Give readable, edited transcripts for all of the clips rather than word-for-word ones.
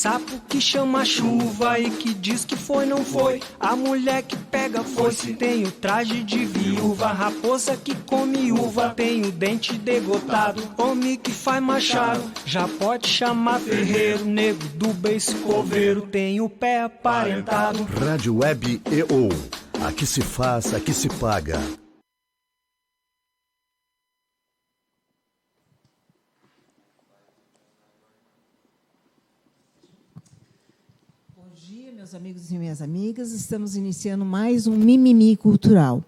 sapo que chama chuva e que diz que foi, não foi. A mulher que pega foice tem o traje de viúva. Raposa que come uva tem o dente degotado. Homem que faz machado já pode chamar ferreiro. Nego do beiço coveiro tem o pé aparentado. Rádio Web EO. Aqui se faz, aqui se paga. Meus amigos e minhas amigas, estamos iniciando mais um Mimimi Cultural.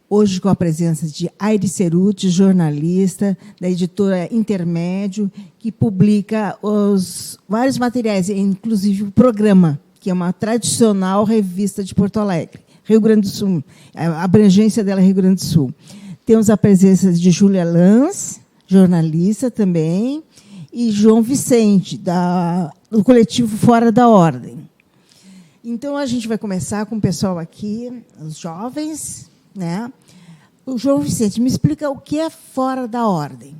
Hoje com a presença de Aires Cerutti, jornalista da editora Intermédio, que publica os vários materiais, inclusive o Programa, que é uma tradicional revista de Porto Alegre, Rio Grande do Sul. A abrangência dela é Rio Grande do Sul. Temos a presença de Júlia Lanz, jornalista também, e João Vicente, do coletivo Fora da Ordem. Então, a gente vai começar com o pessoal aqui, os jovens, né? O João Vicente, me explica o que é Fora da Ordem.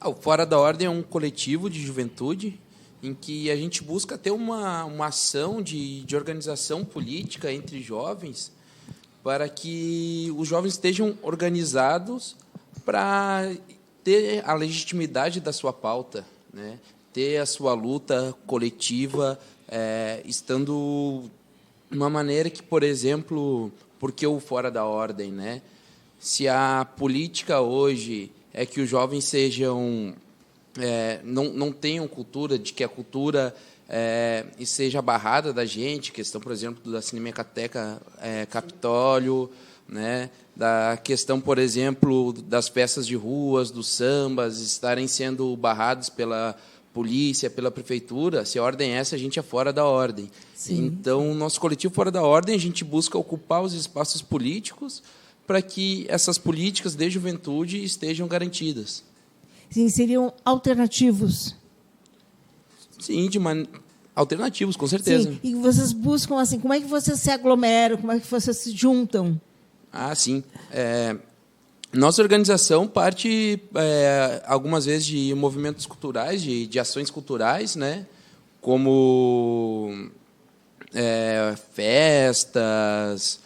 O Fora da Ordem é um coletivo de juventude em que a gente busca ter uma ação de organização política entre jovens para que os jovens estejam organizados para ter a legitimidade da sua pauta, né? Ter a sua luta coletiva, estando de uma maneira que, por exemplo, porque o Fora da Ordem, né? Se a política hoje é que os jovens sejam não tenham cultura, de que a cultura seja barrada da gente, questão, por exemplo, da Cinemateca Capitólio, né? Da questão, por exemplo, das peças de ruas, dos sambas, estarem sendo barrados pela polícia, pela prefeitura. Se a ordem é essa, a gente é fora da ordem. Sim. Então, nosso coletivo Fora da Ordem, a gente busca ocupar os espaços políticos para que essas políticas de juventude estejam garantidas. Sim, seriam alternativos. Sim, alternativos, com certeza. Sim. E vocês buscam, assim, como é que vocês se aglomeram, como é que vocês se juntam? Sim. Nossa organização parte, algumas vezes, de movimentos culturais, de ações culturais, né? Como festas,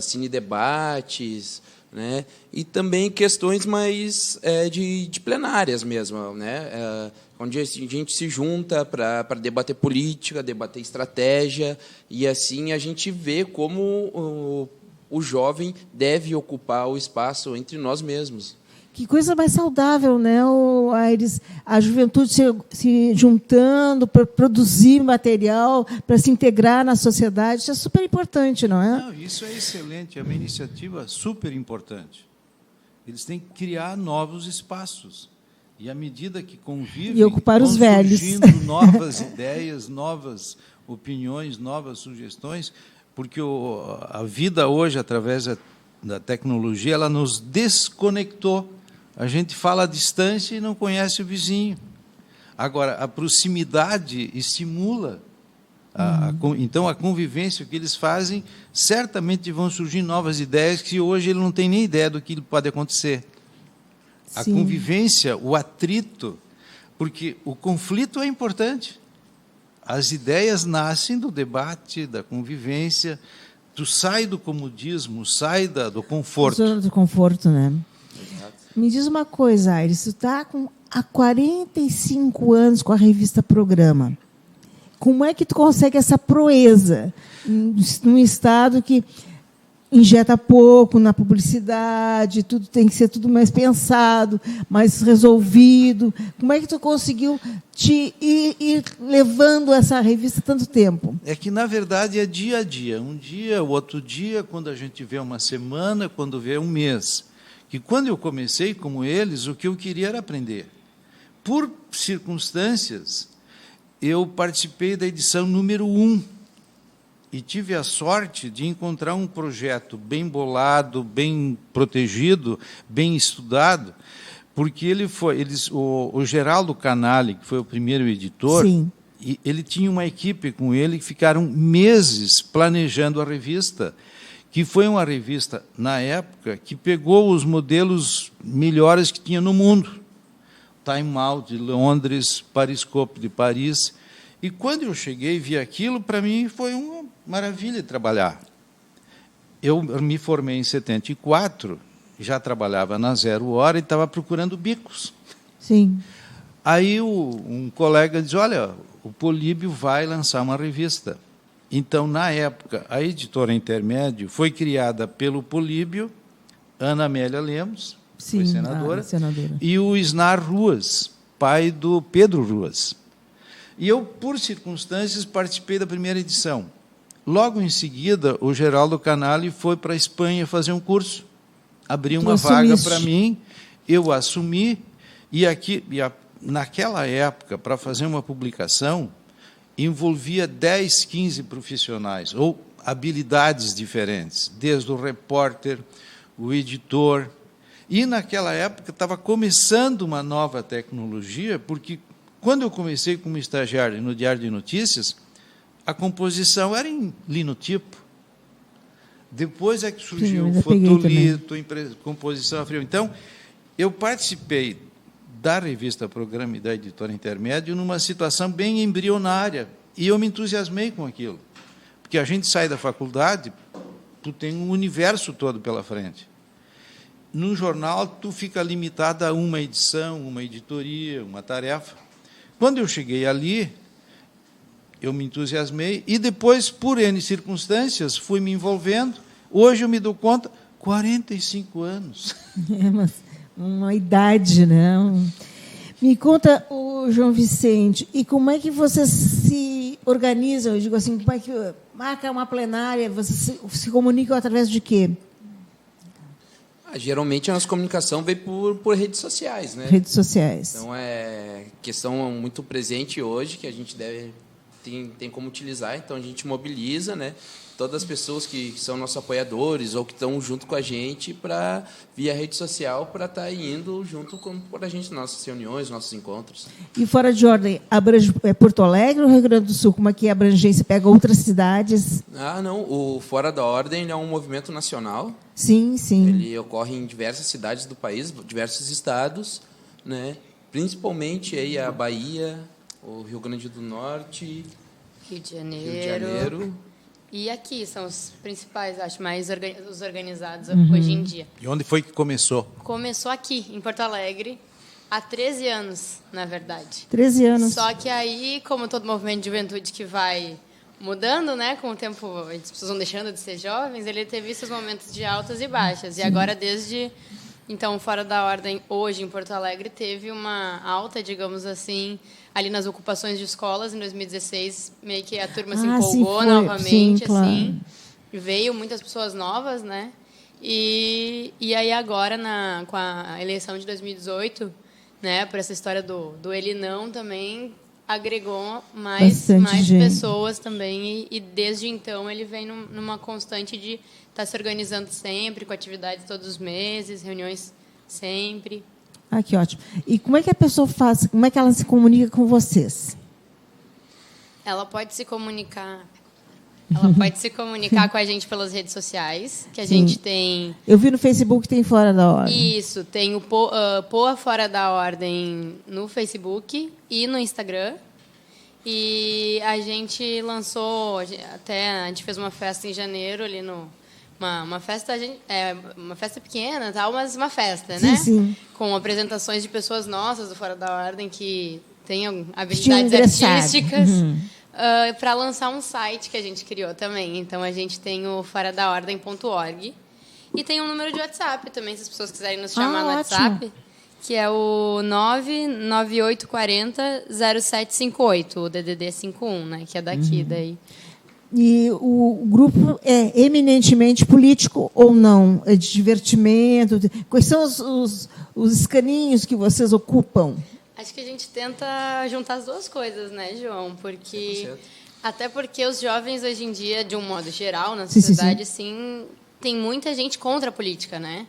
cinedebates, né? E também questões mais de plenárias mesmo, né? Onde a gente se junta para debater política, debater estratégia, e assim a gente vê como o jovem deve ocupar o espaço entre nós mesmos. Que coisa mais saudável, né, Aires? A juventude se juntando para produzir material, para se integrar na sociedade. Isso é super importante, não é? Não, isso é excelente, é uma iniciativa super importante. Eles têm que criar novos espaços. E, à medida que convivem, e ocupar os velhos, surgindo novas ideias, novas opiniões, novas sugestões, porque a vida hoje, através da tecnologia, ela nos desconectou. A gente fala à distância e não conhece o vizinho. Agora, a proximidade estimula. Então, a convivência, o que eles fazem, certamente vão surgir novas ideias que hoje ele não tem nem ideia do que pode acontecer. A Sim. convivência, o atrito, porque o conflito é importante. As ideias nascem do debate, da convivência. Tu sai do comodismo, sai do conforto. Zona do conforto, né? Exato. Me diz uma coisa, Aires, tu está há 45 anos com a revista Programa. Como é que tu consegue essa proeza num estado que injeta pouco na publicidade, tudo tem que ser tudo mais pensado, mais resolvido? Como é que tu conseguiu ir levando essa revista tanto tempo? É que, na verdade, é dia a dia. Um dia, o outro dia, quando a gente vê uma semana, quando vê um mês. Que quando eu comecei como eles, o que eu queria era aprender. Por circunstâncias, eu participei da edição número 1, e tive a sorte de encontrar um projeto bem bolado, bem protegido, bem estudado, porque o Geraldo Canali, que foi o primeiro editor, Sim. Ele tinha uma equipe com ele que ficaram meses planejando a revista, que foi uma revista, na época, que pegou os modelos melhores que tinha no mundo. Time Out de Londres, Periscope de Paris, E quando eu cheguei e vi aquilo, para mim foi uma maravilha trabalhar. Eu me formei em 74, já trabalhava na Zero Hora e estava procurando bicos. Sim. Aí um colega diz, olha, o Políbio vai lançar uma revista. Então, na época, a Editora Intermédio foi criada pelo Políbio, Ana Amélia Lemos, Sim, foi senadora, senadora, e o Isnar Ruas, pai do Pedro Ruas. E eu, por circunstâncias, participei da primeira edição. Logo em seguida, o Geraldo Canali foi para a Espanha fazer um curso. Abriu uma vaga para mim, eu assumi, naquela época, para fazer uma publicação, envolvia 10, 15 profissionais, ou habilidades diferentes, desde o repórter, o editor. E, naquela época, estava começando uma nova tecnologia, porque, quando eu comecei como estagiário no Diário de Notícias, a composição era em linotipo. Depois é que surgiu o fotolito, composição a frio. Então, eu participei da revista Programa e da Editora Intermédio numa situação bem embrionária, e eu me entusiasmei com aquilo. Porque a gente sai da faculdade, tu tem um universo todo pela frente. No jornal, tu fica limitado a uma edição, uma editoria, uma tarefa. Quando eu cheguei ali, eu me entusiasmei e depois, por N circunstâncias, fui me envolvendo. Hoje eu me dou conta, 45 anos. É uma idade, né? Me conta, o João Vicente, e como é que vocês se organizam? Eu digo assim, como é que marca uma plenária? Vocês se comunicam através de quê? Geralmente a nossa comunicação vem por redes sociais, né? Redes sociais. Então é questão muito presente hoje que a gente tem como utilizar. Então a gente mobiliza, né? Todas as pessoas que são nossos apoiadores ou que estão junto com a gente para via rede social para estar indo junto com a gente nas nossas reuniões, nossos encontros. E fora de ordem, abrange Porto Alegre ou Rio Grande do Sul? Como é que é a abrangência? Pega outras cidades? Não. O Fora da Ordem é um movimento nacional. Sim, sim. Ele ocorre em diversas cidades do país, diversos estados, né? Principalmente aí a Bahia, o Rio Grande do Norte, Rio de Janeiro. E aqui são os principais, acho, mais os organizados hoje em dia. E onde foi que começou? Começou aqui, em Porto Alegre, há 13 anos, na verdade. 13 anos. Só que aí, como todo movimento de juventude que vai mudando, né, com o tempo, as pessoas vão deixando de ser jovens, ele teve esses momentos de altas e baixas. Sim. E agora, desde... Então, Fora da Ordem, hoje, em Porto Alegre, teve uma alta, digamos assim, ali nas ocupações de escolas. Em 2016, meio que a turma se empolgou novamente. Sim, claro. Assim, veio muitas pessoas novas, né? E aí, agora, com a eleição de 2018, né, por essa história do ele não também agregou mais pessoas também. E desde então, ele vem numa constante de estar se organizando sempre, com atividades todos os meses, reuniões sempre. Ah, que ótimo. E como é que a pessoa faz? Como é que ela se comunica com vocês? Ela pode se comunicar. Ela pode se comunicar com a gente pelas redes sociais, que a gente tem... Eu vi no Facebook, tem Fora da Ordem. Isso, tem o Poa Fora da Ordem no Facebook e no Instagram. E a gente lançou, a gente fez uma festa em janeiro ali uma festa, uma festa pequena, tal, mas uma festa, né? Sim. Com apresentações de pessoas nossas do Fora da Ordem que têm habilidades artísticas, para lançar um site que a gente criou também. Então, a gente tem o foradaordem.org e tem um número de WhatsApp também, se as pessoas quiserem nos chamar no WhatsApp, que é o 99840-0758, o DDD 51, né? Que é daqui, daí. E o grupo é eminentemente político ou não? É de divertimento? Quais são os escaninhos que vocês ocupam? Acho que a gente tenta juntar as duas coisas, né, João? Até porque os jovens, hoje em dia, de um modo geral, na sociedade, sim, tem muita gente contra a política, né?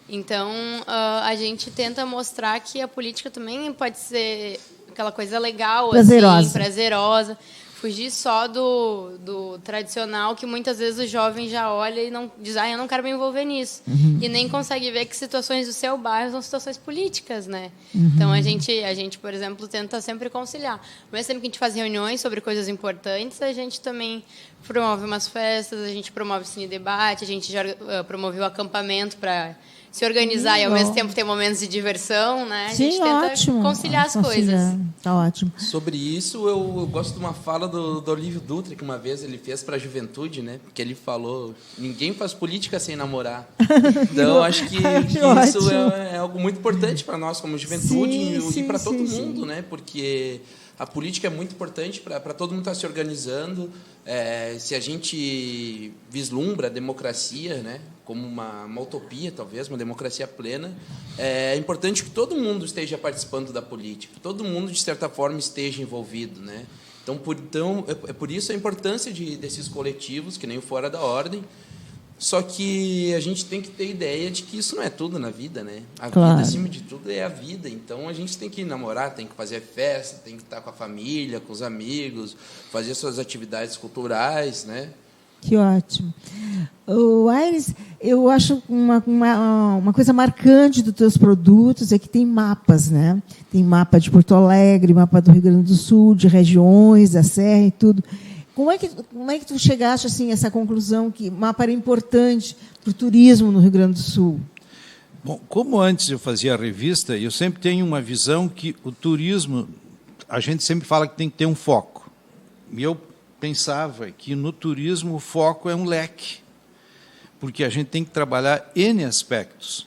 Então, a gente tenta mostrar que a política também pode ser aquela coisa legal, prazerosa. Assim, prazerosa. fugir só do tradicional, que muitas vezes o jovem já olha e não diz, eu não quero me envolver nisso. E nem consegue ver que situações do seu bairro são situações políticas, né? Então, a gente, por exemplo, tenta sempre conciliar. Ao mesmo tempo que a gente faz reuniões sobre coisas importantes, a gente também promove umas festas, a gente promove cine debate, a gente já promoveu acampamento para se organizar e, ao mesmo tempo, ter momentos de diversão, né? A gente tenta conciliar as coisas. Tá ótimo. Sobre isso, eu gosto de uma fala do Olívio Dutra, que uma vez ele fez para a juventude, né? Porque ele falou, ninguém faz política sem namorar. Então, acho que isso é algo muito importante para nós, como juventude, e para todo mundo, né? Porque a política é muito importante para todo mundo estar se organizando. Se a gente vislumbra a democracia, né, como uma utopia, talvez, uma democracia plena, é importante que todo mundo esteja participando da política, todo mundo, de certa forma, esteja envolvido, né? Então, por isso a importância desses coletivos, que nem o Fora da Ordem. Só que a gente tem que ter ideia de que isso não é tudo na vida, né? A vida, acima de tudo, é a vida. Então, a gente tem que namorar, tem que fazer festa, tem que estar com a família, com os amigos, fazer suas atividades culturais, né? Que ótimo. O Aires, eu acho uma coisa marcante dos teus produtos é que tem mapas, né? Tem mapa de Porto Alegre, mapa do Rio Grande do Sul, de regiões, da Serra e tudo. Como é que tu chegaste assim, a essa conclusão que o mapa era importante para o turismo no Rio Grande do Sul? Bom, como antes eu fazia a revista, eu sempre tenho uma visão que o turismo, a gente sempre fala que tem que ter um foco. E eu pensava que no turismo o foco é um leque, porque a gente tem que trabalhar N aspectos.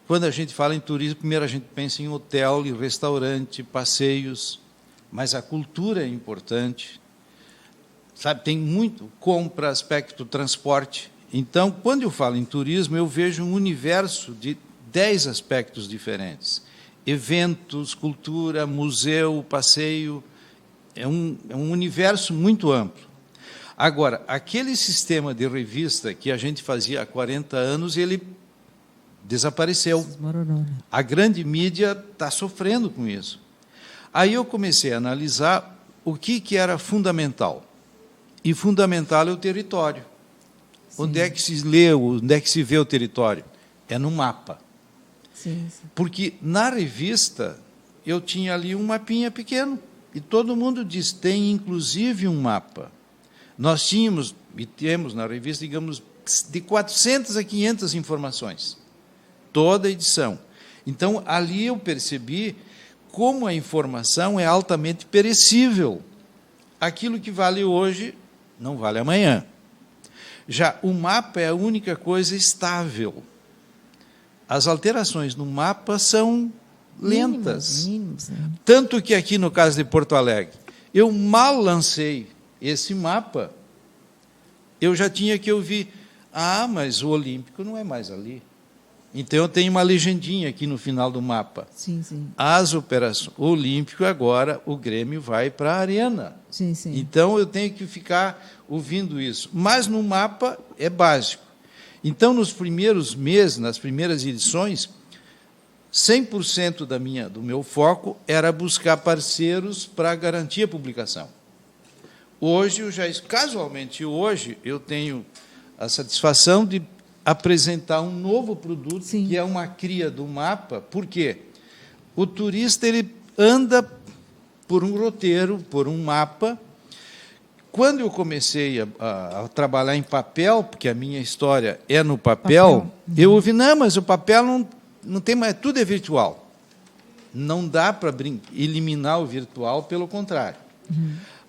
Quando a gente fala em turismo, primeiro a gente pensa em hotel, em restaurante, passeios, mas a cultura é importante. Sabe, tem muito compra, aspecto transporte. Então, quando eu falo em turismo, eu vejo um universo de 10 aspectos diferentes. Eventos, cultura, museu, passeio. É um universo muito amplo. Agora, aquele sistema de revista que a gente fazia há 40 anos, ele desapareceu. Desmoronou, né? A grande mídia está sofrendo com isso. Aí eu comecei a analisar o que era fundamental. E fundamental é o território. Sim. Onde é que se lê, onde é que se vê o território? É no mapa. Sim. Porque na revista eu tinha ali um mapinha pequeno, e todo mundo diz, tem inclusive um mapa. Nós tínhamos, e temos na revista, digamos, de 400 a 500 informações, toda a edição. Então, ali eu percebi como a informação é altamente perecível. Aquilo que vale hoje não vale amanhã. Já o mapa é a única coisa estável. As alterações no mapa são lentas. Mínimas, né? Tanto que aqui no caso de Porto Alegre, eu mal lancei esse mapa, eu já tinha que ouvir, mas o Olímpico não é mais ali. Então eu tenho uma legendinha aqui no final do mapa. Sim. As operações, o Olímpico agora, o Grêmio vai para a Arena. Sim. Então eu tenho que ficar ouvindo isso. Mas no mapa é básico. Então, nos primeiros meses, nas primeiras edições, 100% do meu foco era buscar parceiros para garantir a publicação. Hoje, casualmente hoje, eu tenho a satisfação de apresentar um novo produto, Sim. que é uma cria do mapa. Por quê? O turista ele anda por um roteiro, por um mapa. Quando eu comecei a trabalhar em papel, porque a minha história é no papel. Eu ouvi, mas o papel não tem mais, tudo é virtual. Não dá para eliminar o virtual, pelo contrário.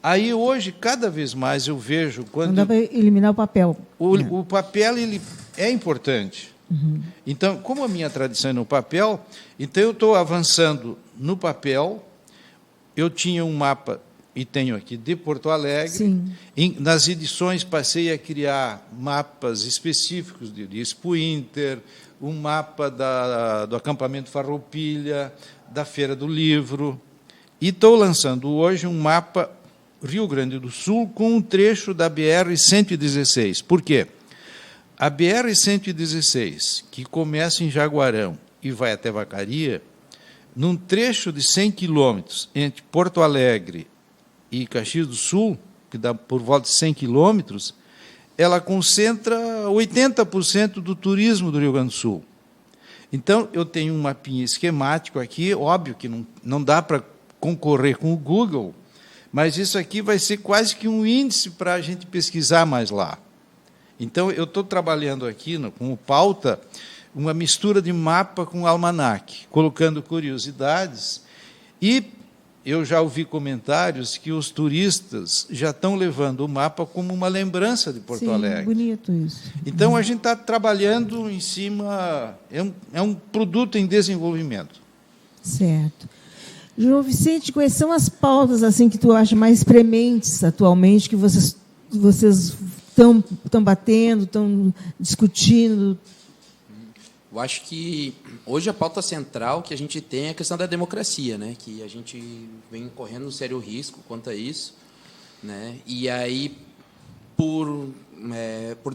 Aí, hoje, cada vez mais eu vejo... Não dá para eliminar o papel. O papel ele é importante. Então, como a minha tradição é no papel, então eu estou avançando no papel. Eu tinha um mapa, e tenho aqui, de Porto Alegre. Nas edições, passei a criar mapas específicos de Expo Inter, um mapa do acampamento Farroupilha, da Feira do Livro. E estou lançando hoje um mapa Rio Grande do Sul com um trecho da BR-116. Por quê? A BR-116, que começa em Jaguarão e vai até Vacaria, num trecho de 100 quilômetros entre Porto Alegre e Caxias do Sul, que dá por volta de 100 quilômetros, ela concentra 80% do turismo do Rio Grande do Sul. Então, eu tenho um mapinha esquemático aqui, óbvio que não dá para concorrer com o Google, mas isso aqui vai ser quase que um índice para a gente pesquisar mais lá. Então, eu estou trabalhando aqui com pauta uma mistura de mapa com almanaque, colocando curiosidades, e eu já ouvi comentários que os turistas já estão levando o mapa como uma lembrança de Porto Alegre. Bonito isso. Então, a gente está trabalhando em cima, é um produto em desenvolvimento. Certo. João Vicente, quais são as pautas assim, que tu acha mais prementes atualmente, que vocês estão batendo, estão discutindo? Eu acho que hoje a pauta central que a gente tem é a questão da democracia, né? Que a gente vem correndo um sério risco quanto a isso, né? E aí, por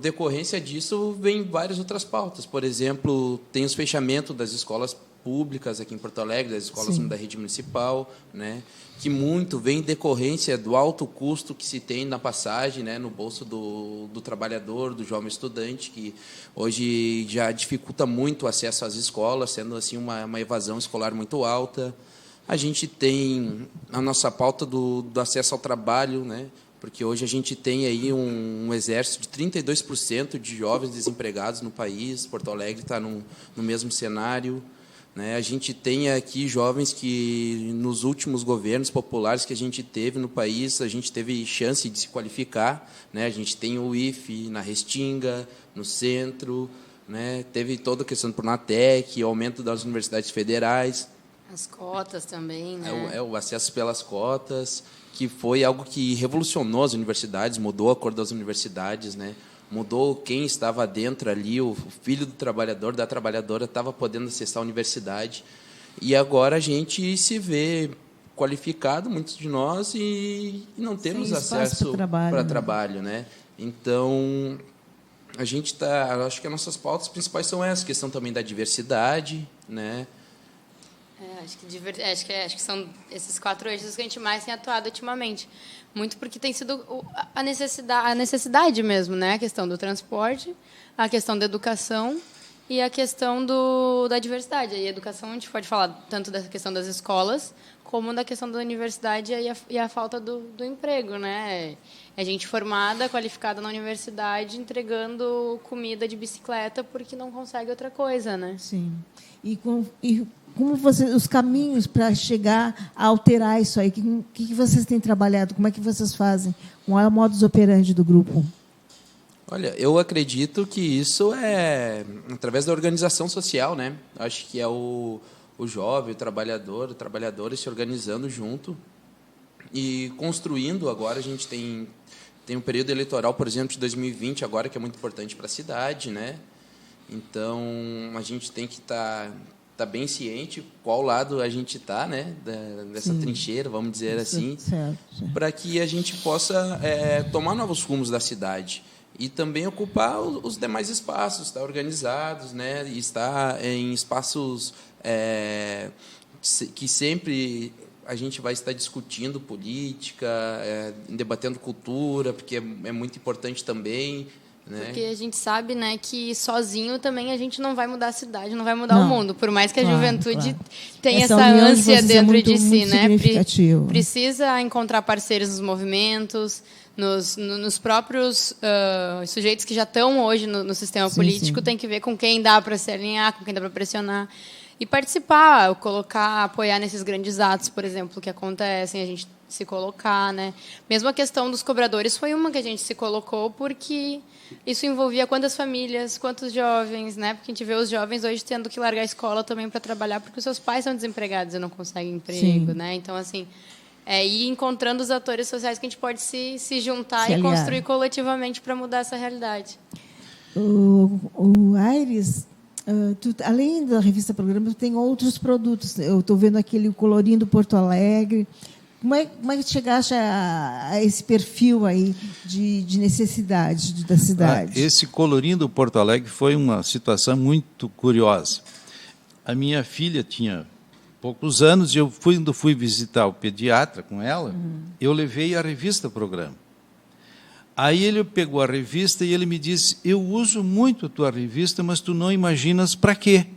decorrência disso, vem várias outras pautas. Por exemplo, tem os fechamentos das escolas públicas aqui em Porto Alegre, das escolas da rede municipal, né? Que muito vem em decorrência do alto custo que se tem na passagem, né, no bolso do trabalhador, do jovem estudante, que hoje já dificulta muito o acesso às escolas, sendo assim uma evasão escolar muito alta. A gente tem a nossa pauta do acesso ao trabalho, né, porque hoje a gente tem aí um exército de 32% de jovens desempregados no país. Porto Alegre está no mesmo cenário. A gente tem aqui jovens que, nos últimos governos populares que a gente teve no país, a gente teve chance de se qualificar. A gente tem o IFE na Restinga, no centro, teve toda a questão do Pronatec, o aumento das universidades federais. As cotas também, né? O acesso pelas cotas, que foi algo que revolucionou as universidades, mudou a cor das universidades, mudou quem estava dentro ali, o filho do trabalhador, da trabalhadora, estava podendo acessar a universidade. E agora a gente se vê qualificado, muitos de nós, e não temos acesso para trabalho. Então, a gente acho que as nossas pautas principais são essas, questão também da diversidade, Acho que são esses 4 eixos que a gente mais tem atuado ultimamente. Muito porque tem sido a necessidade mesmo, a questão do transporte, a questão da educação e a questão da diversidade. E a educação, a gente pode falar tanto da questão das escolas, como da questão da universidade e a falta do emprego. É gente formada, qualificada na universidade, entregando comida de bicicleta porque não consegue outra coisa. Sim. E como os caminhos para chegar a alterar isso aí? O que vocês têm trabalhado? Como é que vocês fazem? Qual é o modus operandi do grupo? Olha, eu acredito que isso é através da organização social, Acho que é o jovem, o trabalhador se organizando junto e construindo. Agora a gente tem um período eleitoral, por exemplo, de 2020 agora, que é muito importante para a cidade, Então a gente tem que estar bem ciente qual lado a gente está, dessa trincheira, vamos dizer assim, para que a gente possa tomar novos rumos da cidade e também ocupar os demais espaços, estar organizados, e estar em espaços que sempre a gente vai estar discutindo política, debatendo cultura, porque é muito importante também. Porque a gente sabe, que sozinho também a gente não vai mudar a cidade, não vai mudar o mundo. Por mais que a juventude tenha essa ânsia dentro de si, Precisa encontrar parceiros nos movimentos, nos próprios sujeitos que já estão hoje no sistema político. Tem que ver com quem dá para se alinhar, com quem dá para pressionar. E participar, apoiar nesses grandes atos, por exemplo, que acontecem, a gente se colocar, Mesmo a questão dos cobradores foi uma que a gente se colocou porque isso envolvia quantas famílias, quantos jovens, Porque a gente vê os jovens hoje tendo que largar a escola também para trabalhar porque os seus pais são desempregados e não conseguem emprego, Então, assim, ir encontrando os atores sociais que a gente pode se juntar e construir coletivamente para mudar essa realidade. O Aires, além da revista Programa, tem outros produtos. Eu estou vendo aquele Colorindo Porto Alegre. Como é que chegaste a esse perfil aí de necessidade da cidade? Esse Colorindo Porto Alegre foi uma situação muito curiosa. A minha filha tinha poucos anos, quando fui visitar o pediatra com ela, eu levei a revista Programa. Aí ele pegou a revista e ele me disse, eu uso muito a tua revista, mas tu não imaginas para quê.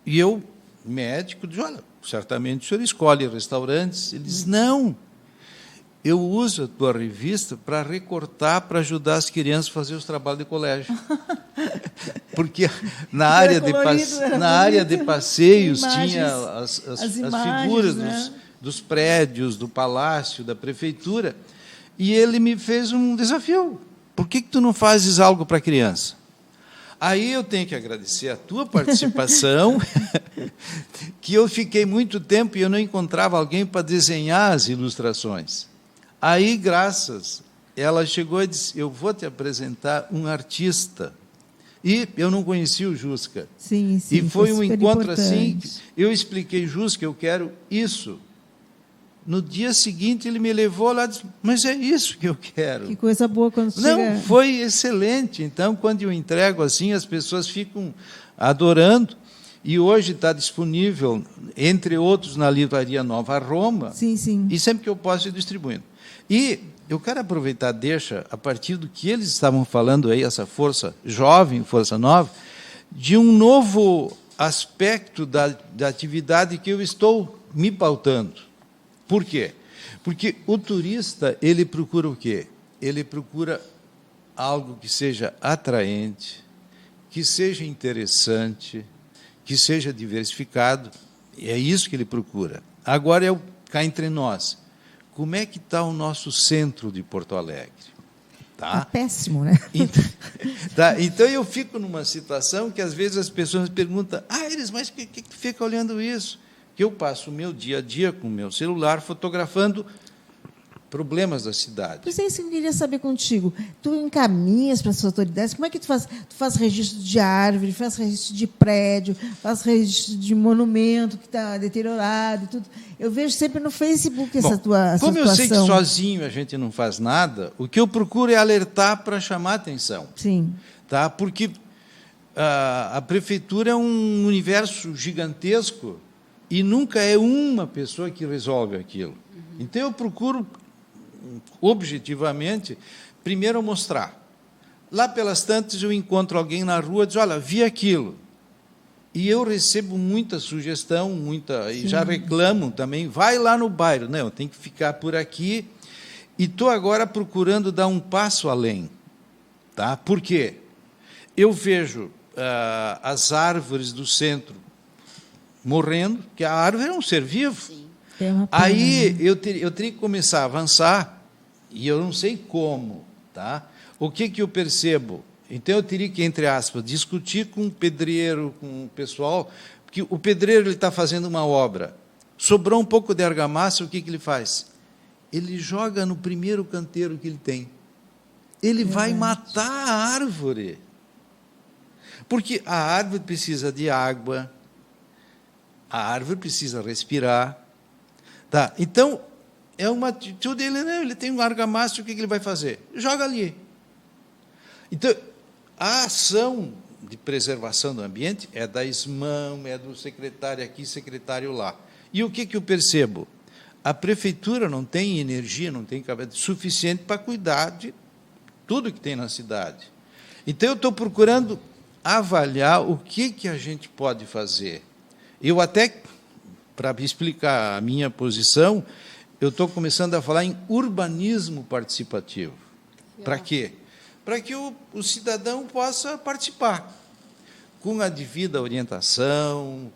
E eu, médico, disse, olha, certamente o senhor escolhe restaurantes. Ele disse, não, eu uso a tua revista para recortar, para ajudar as crianças a fazer os trabalhos de colégio. Porque na área de passeios tinha as imagens, figuras né? dos prédios, do palácio, da prefeitura, e ele me fez um desafio. Por que tu não fazes algo para a criança? Aí eu tenho que agradecer a tua participação, que eu fiquei muito tempo e eu não encontrava alguém para desenhar as ilustrações. Aí, ela chegou e disse, eu vou te apresentar um artista. E eu não conhecia o Jusca. Sim, sim, e foi um encontro importante. assim, eu expliquei, Jusca, eu quero isso. No dia seguinte, ele me levou lá e disse, mas é isso que eu quero. Que coisa boa quando Não, chega... foi excelente. Então, quando eu entrego assim, as pessoas ficam adorando. E hoje está disponível, entre outros, na Livraria Nova Roma. Sim, sim. E sempre que eu posso, ir distribuindo. E eu quero aproveitar, a partir do que eles estavam falando aí, essa força jovem, força nova, de um novo aspecto da atividade que eu estou me pautando. Por quê? Porque o turista, ele procura o quê? Ele procura algo que seja atraente, que seja interessante, que seja diversificado. E é isso que ele procura. Agora, cá entre nós, como é que está o nosso centro de Porto Alegre? Tá péssimo, né? Então, eu fico numa situação que, às vezes, as pessoas me perguntam, Aires, mas por que tu fica olhando isso? Que eu passo o meu dia a dia com o meu celular fotografando problemas da cidade. Pois é isso que eu queria saber contigo. Tu encaminhas para as autoridades, como é que tu faz? Tu faz registro de árvore, faz registro de prédio, faz registro de monumento que está deteriorado e tudo. Eu vejo sempre no Facebook essa tua como situação. Eu sei que sozinho a gente não faz nada, o que eu procuro é alertar para chamar a atenção. Sim. Tá? Porque a prefeitura é um universo gigantesco e nunca é uma pessoa que resolve aquilo. Então, eu procuro, objetivamente, primeiro mostrar. Lá pelas tantas, eu encontro alguém na rua e diz, olha, vi aquilo. E eu recebo muita sugestão, e já reclamam também, vai lá no bairro. Não, eu tenho que ficar por aqui. E estou agora procurando dar um passo além. Tá? Por quê? Eu vejo as árvores do centro morrendo, que a árvore é um ser vivo. Sim. Aí eu teria que começar a avançar, e eu não sei como. Tá? O que eu percebo? Então, eu teria que, entre aspas, discutir com o pedreiro, com o pessoal, porque o pedreiro está fazendo uma obra, sobrou um pouco de argamassa, o que ele faz? Ele joga no primeiro canteiro que ele tem. Ele vai matar a árvore. Porque a árvore precisa de água, a árvore precisa respirar. Tá? Então, é uma atitude, ele tem um argamassa, o que ele vai fazer? Joga ali. Então, a ação de preservação do ambiente é da SMAM, é do secretário aqui, secretário lá. E o que eu percebo? A prefeitura não tem energia, não tem capacidade suficiente para cuidar de tudo que tem na cidade. Então, eu estou procurando avaliar o que a gente pode fazer. Eu até, para explicar a minha posição, eu estou começando a falar em urbanismo participativo. Para quê? Para que o cidadão possa participar, com a devida orientação,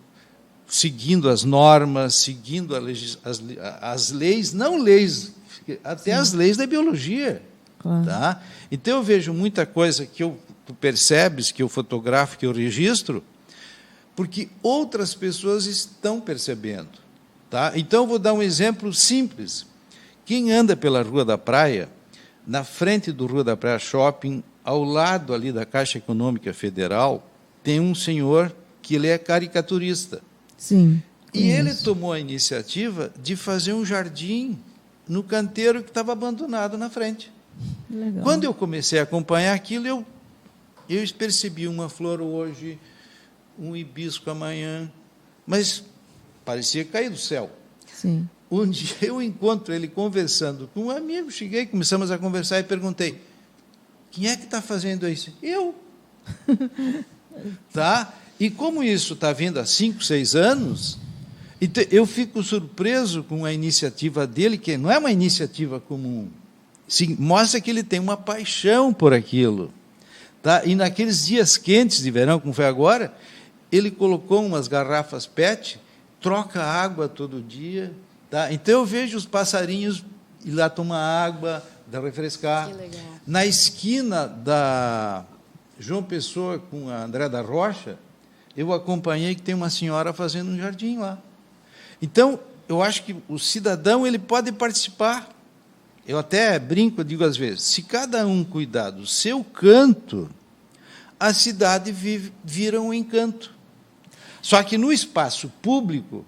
seguindo as normas, seguindo as leis, não leis, até as leis da biologia. Claro. Tá? Então, eu vejo muita coisa que tu percebes, que eu fotografo, que eu registro, porque outras pessoas estão percebendo. Tá? Então, eu vou dar um exemplo simples. Quem anda pela Rua da Praia, na frente do Rua da Praia Shopping, ao lado ali da Caixa Econômica Federal, tem um senhor que ele é caricaturista. Sim. E ele tomou a iniciativa de fazer um jardim no canteiro que estava abandonado na frente. Legal. Quando eu comecei a acompanhar aquilo, eu percebi uma flor hoje, um hibisco amanhã, mas parecia cair do céu. Sim. Um dia eu encontro ele conversando com um amigo, cheguei, começamos a conversar e perguntei, quem é que está fazendo isso? Eu. Tá? E como isso está vindo há 5, 6 anos, eu fico surpreso com a iniciativa dele, que não é uma iniciativa comum. Sim, mostra que ele tem uma paixão por aquilo. Tá? E naqueles dias quentes de verão, como foi agora, ele colocou umas garrafas PET, troca água todo dia. Tá? Então eu vejo os passarinhos ir lá tomar água, refrescar. Que legal. Na esquina da João Pessoa com a André da Rocha, eu acompanhei que tem uma senhora fazendo um jardim lá. Então, eu acho que o cidadão ele pode participar. Eu até brinco, digo às vezes, se cada um cuidar do seu canto, a cidade vira um encanto. Só que no espaço público,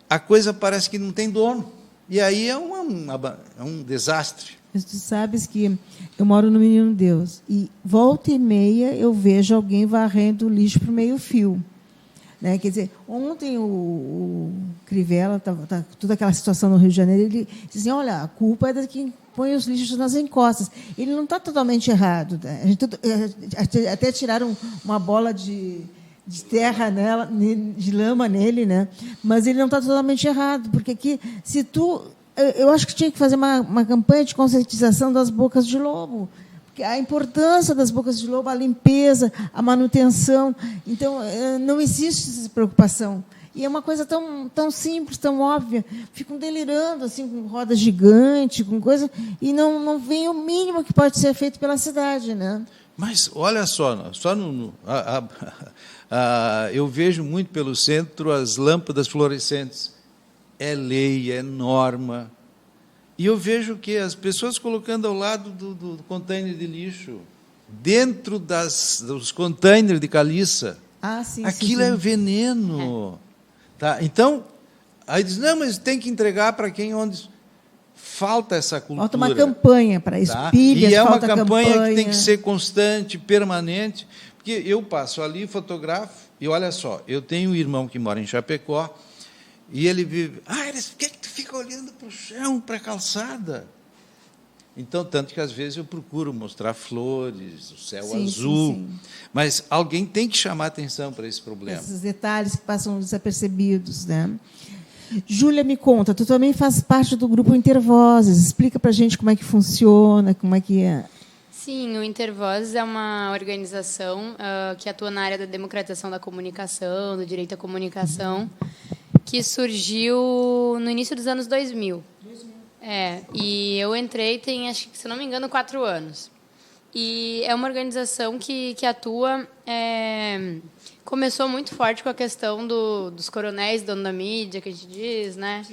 a coisa parece que não tem dono. E aí é um desastre. Mas tu sabes que eu moro no Menino Deus e volta e meia eu vejo alguém varrendo o lixo para o meio-fio. Né? Quer dizer, ontem o Crivella, tá toda aquela situação no Rio de Janeiro, ele disse assim, olha, a culpa é de quem põe os lixos nas encostas. Ele não está totalmente errado. Né? Até tiraram uma bola de terra nela, de lama nele, né? Mas ele não está totalmente errado, porque aqui, se tu... Eu acho que tinha que fazer uma campanha de conscientização das bocas de lobo, porque a importância das bocas de lobo, a limpeza, a manutenção. Então, não existe essa preocupação. E é uma coisa tão simples, tão óbvia. Ficam delirando assim, com roda gigante, com coisa, e não vem o mínimo que pode ser feito pela cidade. Né? Mas, olha só eu vejo muito pelo centro as lâmpadas fluorescentes. É lei, é norma. E eu vejo que as pessoas colocando ao lado do container de lixo, dentro dos containers de caliça, sim, aquilo sim. é veneno. Tá? Então, aí diz, não, mas tem que entregar para quem onde... Falta essa cultura. Falta uma campanha para isso, tá? pilhas, e é uma falta campanha que tem que ser constante, permanente, porque eu passo ali, fotografo, e olha só, eu tenho um irmão que mora em Chapecó, e ele vive, por que tu fica olhando para o chão, para a calçada? Então, tanto que às vezes eu procuro mostrar flores, o céu azul, sim. Mas alguém tem que chamar atenção para esse problema. Esses detalhes que passam desapercebidos. Né? Júlia, me conta, tu também faz parte do grupo Intervozes, explica para a gente como é que funciona, como é que é. Sim, o Intervozes é uma organização que atua na área da democratização da comunicação, do direito à comunicação, que surgiu no início dos anos 2000. E eu entrei tem, acho que, se não me engano, 4 anos. E é uma organização que atua... começou muito forte com a questão dos coronéis, dono da mídia, que a gente diz, né?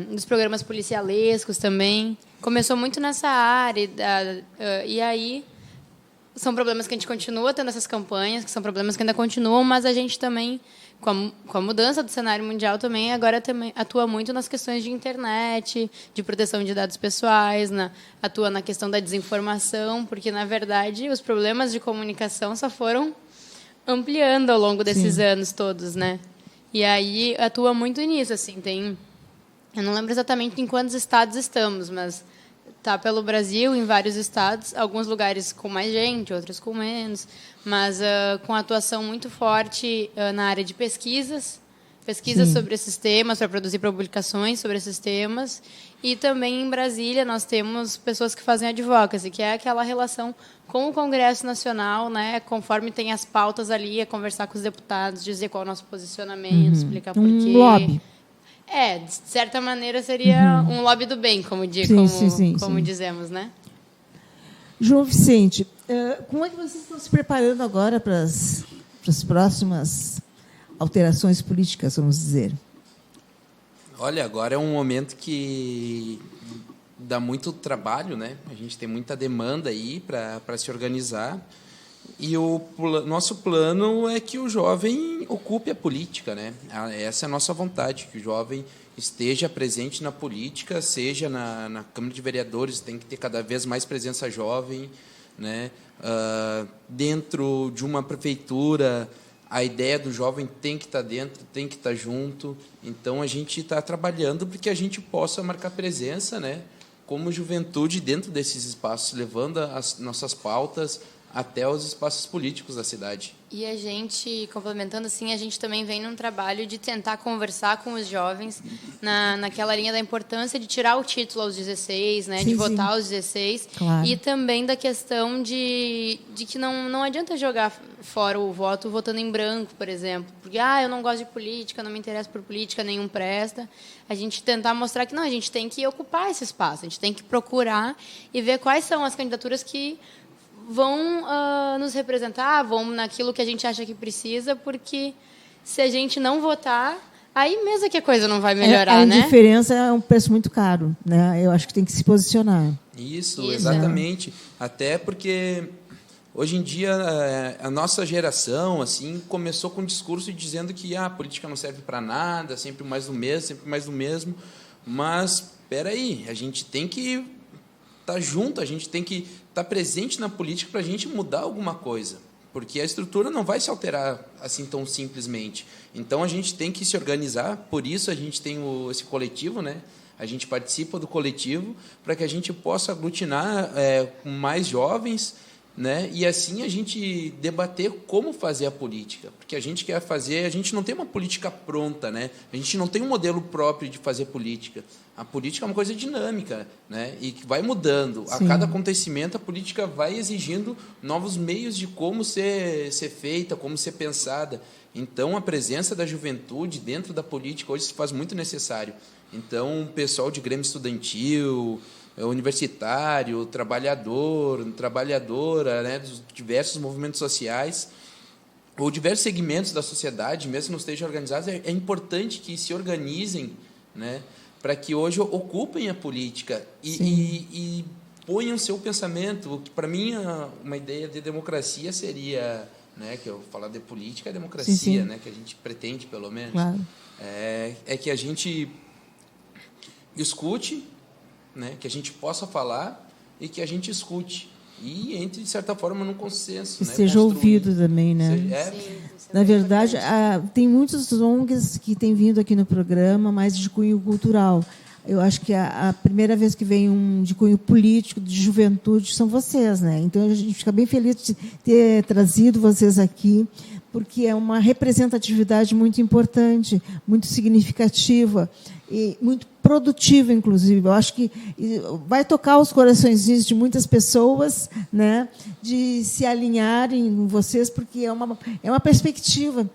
Dos programas policialescos também. Começou muito nessa área. E aí... São problemas que a gente continua tendo essas campanhas, que são problemas que ainda continuam, mas a gente também, com a mudança do cenário mundial, também agora também atua muito nas questões de internet, de proteção de dados pessoais, atua na questão da desinformação, porque, na verdade, os problemas de comunicação só foram ampliando ao longo desses anos todos, né? E aí atua muito nisso, assim, eu não lembro exatamente em quantos estados estamos, mas está pelo Brasil, em vários estados, alguns lugares com mais gente, outros com menos, mas com atuação muito forte na área de pesquisas sobre esses temas, para produzir publicações sobre esses temas. E também em Brasília nós temos pessoas que fazem advocacy, que é aquela relação com o Congresso Nacional, né, conforme tem as pautas ali, conversar com os deputados, dizer qual é o nosso posicionamento, explicar por quê. Lobby. De certa maneira, seria um lobby do bem, como dizemos, né? João Vicente, como é que vocês estão se preparando agora para as próximas alterações políticas, vamos dizer? Olha, agora é um momento que dá muito trabalho, né? A gente tem muita demanda aí para se organizar. E o nosso plano é que o jovem ocupe a política, né? Essa é a nossa vontade, que o jovem esteja presente na política, seja na Câmara de Vereadores, tem que ter cada vez mais presença jovem, né? Dentro de uma prefeitura, a ideia do jovem tem que estar dentro, tem que estar junto. Então, a gente está trabalhando para que a gente possa marcar presença, né, como juventude dentro desses espaços, levando as nossas pautas até os espaços políticos da cidade. E a gente, complementando assim, a gente também vem num trabalho de tentar conversar com os jovens naquela linha da importância de tirar o título aos 16, né, de votar aos 16, claro. E também da questão de que não adianta jogar fora o voto votando em branco, por exemplo, porque eu não gosto de política, não me interesso por política, nenhum presta. A gente tentar mostrar que não, a gente tem que ocupar esse espaço, a gente tem que procurar e ver quais são as candidaturas que vão nos representar, vão naquilo que a gente acha que precisa, porque se a gente não votar, aí mesmo que a coisa não vai melhorar, né? A indiferença é um preço muito caro, né? Eu acho que tem que se posicionar. Isso, exatamente. Até porque hoje em dia a nossa geração assim começou com um discurso dizendo que a política não serve para nada, sempre mais do mesmo, sempre mais do mesmo. Mas espera aí, a gente tem que estar junto, a gente tem que estar presente na política para a gente mudar alguma coisa, porque a estrutura não vai se alterar assim tão simplesmente. Então, a gente tem que se organizar, por isso a gente tem esse coletivo, né? A gente participa do coletivo para que a gente possa aglutinar com mais jovens, né? E assim a gente debater como fazer a política, porque a gente quer fazer, a gente não tem uma política pronta, né? A gente não tem um modelo próprio de fazer política. A política é uma coisa dinâmica, né? E que vai mudando. Sim. A cada acontecimento, a política vai exigindo novos meios de como ser feita, como ser pensada. Então, a presença da juventude dentro da política hoje se faz muito necessário. Então, o pessoal de grêmio estudantil, universitário, trabalhador, trabalhadora, né, dos diversos movimentos sociais, ou diversos segmentos da sociedade, mesmo que não estejam organizados, é importante que se organizem, né, para que hoje ocupem a política e ponham seu pensamento. Para mim, uma ideia de democracia seria, né, que eu falar de política é democracia, né, que a gente pretende, pelo menos, claro. É que a gente escute, né, que a gente possa falar e que a gente escute e entre, de certa forma, num consenso. Né, seja ouvido também, né? Na verdade, tem muitos ONGs que têm vindo aqui no programa, mas de cunho cultural. Eu acho que a primeira vez que vem um de cunho político, de juventude, são vocês, né? Então, a gente fica bem feliz de ter trazido vocês aqui, porque é uma representatividade muito importante, muito significativa e muito produtiva, inclusive. Eu acho que vai tocar os coraçõezinhos de muitas pessoas, né, de se alinharem em vocês, porque é uma perspectiva.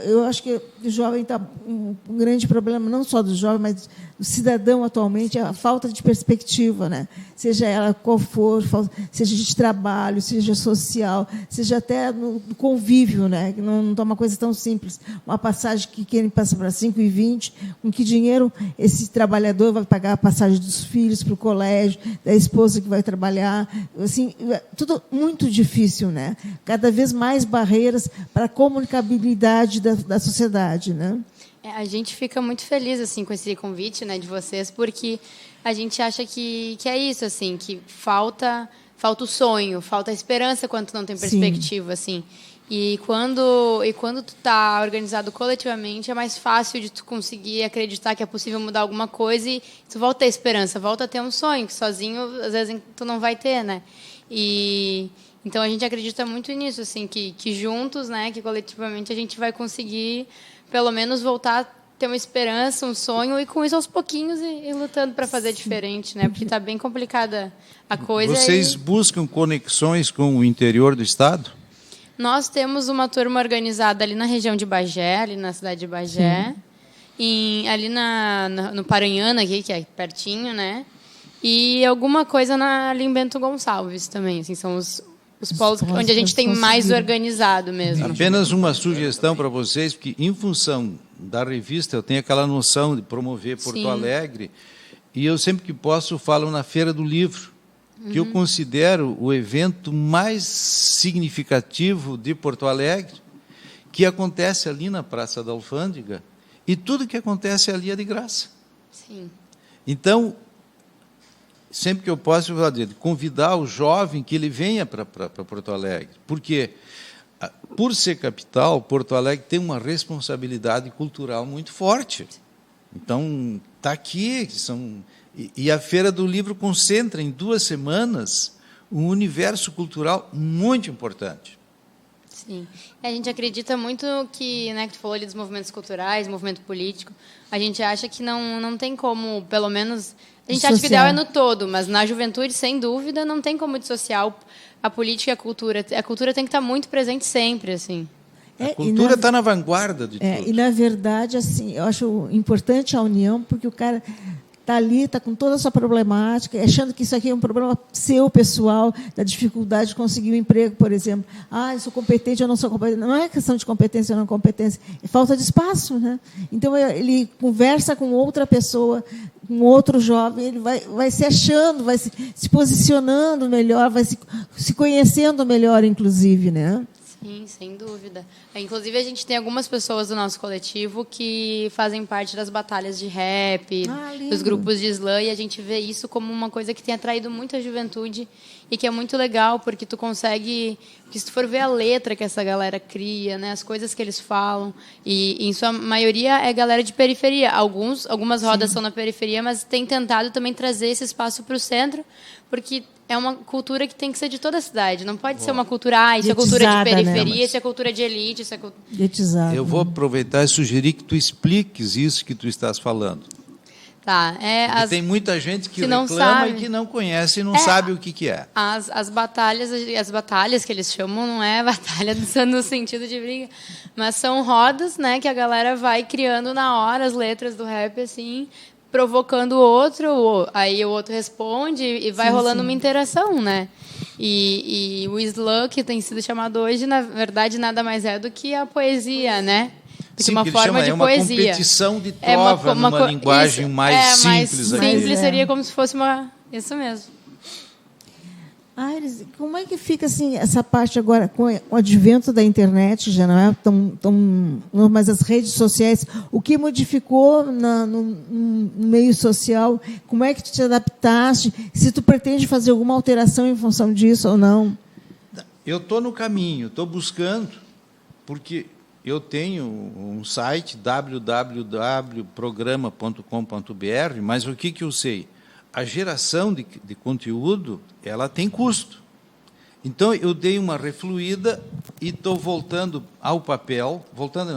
Eu acho que o jovem está um grande problema, não só do jovem, mas do cidadão atualmente, é a falta de perspectiva, né? Seja ela qual for, seja de trabalho, seja social, seja até no convívio, né? Que não é uma coisa tão simples. Uma passagem que querem passar para 5,20, com que dinheiro esse trabalhador vai pagar a passagem dos filhos para o colégio, da esposa que vai trabalhar, assim, tudo muito difícil, né? Cada vez mais barreiras para a comunicabilidade da sociedade, né? A gente fica muito feliz assim com esse convite, né, de vocês, porque a gente acha que é isso, assim, que falta o sonho, falta a esperança quando tu não tem perspectiva, assim. E quando tu tá organizado coletivamente, é mais fácil de tu conseguir acreditar que é possível mudar alguma coisa e tu volta a ter esperança, volta a ter um sonho, que sozinho às vezes tu não vai ter, né? E então a gente acredita muito nisso, assim, que juntos, né, que coletivamente a gente vai conseguir pelo menos voltar a ter uma esperança, um sonho, e com isso aos pouquinhos e lutando para fazer diferente, né? Porque está bem complicada a coisa. Vocês buscam conexões com o interior do estado? Nós temos uma turma organizada ali na região de Bagé, ali na cidade de Bagé, ali no Paranhana, aqui, que é pertinho, né? E alguma coisa ali em Bento Gonçalves também, assim, são os polos onde a gente tem mais organizado mesmo. Apenas uma sugestão para vocês, porque em função da revista eu tenho aquela noção de promover Porto Alegre, e eu sempre que posso falo na Feira do Livro, que eu considero o evento mais significativo de Porto Alegre, que acontece ali na Praça da Alfândega, e tudo que acontece ali é de graça. Sim. Então, sempre que eu posso, convidar o jovem que ele venha para Porto Alegre. Porque Por ser capital, Porto Alegre tem uma responsabilidade cultural muito forte. Então, está aqui. E a Feira do Livro concentra em 2 semanas um universo cultural muito importante. Sim. A gente acredita muito que, né, que tu falou ali dos movimentos culturais, movimento político, a gente acha que não tem como, pelo menos, a gente acha que o ideal é no todo, mas na juventude, sem dúvida, não tem como dissociar a política e a cultura. A cultura tem que estar muito presente sempre, assim. A cultura está na vanguarda de tudo. E, na verdade, assim, eu acho importante a união, porque o cara está ali, está com toda a sua problemática, achando que isso aqui é um problema seu, pessoal, da dificuldade de conseguir um emprego, por exemplo. Eu sou competente, eu não sou competente. Não é questão de competência ou não competência, é falta de espaço, né? Então, ele conversa com outra pessoa, com outro jovem, ele vai se achando, vai se posicionando melhor, vai se conhecendo melhor, inclusive, né? Sim, sem dúvida. Inclusive, a gente tem algumas pessoas do nosso coletivo que fazem parte das batalhas de rap, dos grupos de slam, e a gente vê isso como uma coisa que tem atraído muita juventude e que é muito legal, porque tu consegue... Porque se tu for ver a letra que essa galera cria, né, as coisas que eles falam, e em sua maioria é galera de periferia. Algumas rodas são na periferia, mas tem tentado também trazer esse espaço para o centro, porque é uma cultura que tem que ser de toda a cidade. Não pode ser uma cultura, isso é cultura de periferia, né? Isso é cultura de elite, isso é cultura... Eu vou aproveitar e sugerir que tu expliques isso que tu estás falando. Tá. Tem muita gente que não reclama sabe. E que não conhece e não sabe o que é. As batalhas que eles chamam não é batalha no sentido de briga, mas são rodas, né, que a galera vai criando na hora as letras do rap, assim, provocando o outro, aí o outro responde e vai rolando uma interação, né? E o slam, que tem sido chamado hoje, na verdade, nada mais é do que a poesia, né? Sim, uma forma de poesia. É uma competição de trova numa linguagem mais simples. Mais simples seria como se fosse uma... Isso mesmo. Aires, como é que fica assim, essa parte agora, com o advento da internet, já não é tão mas as redes sociais, o que modificou no meio social? Como é que tu te adaptaste? Se tu pretende fazer alguma alteração em função disso ou não? Eu estou no caminho, estou buscando, porque eu tenho um site, www.programa.com.br, mas o que eu sei? A geração de conteúdo, ela tem custo. Então, eu dei uma refluída e estou voltando ao papel,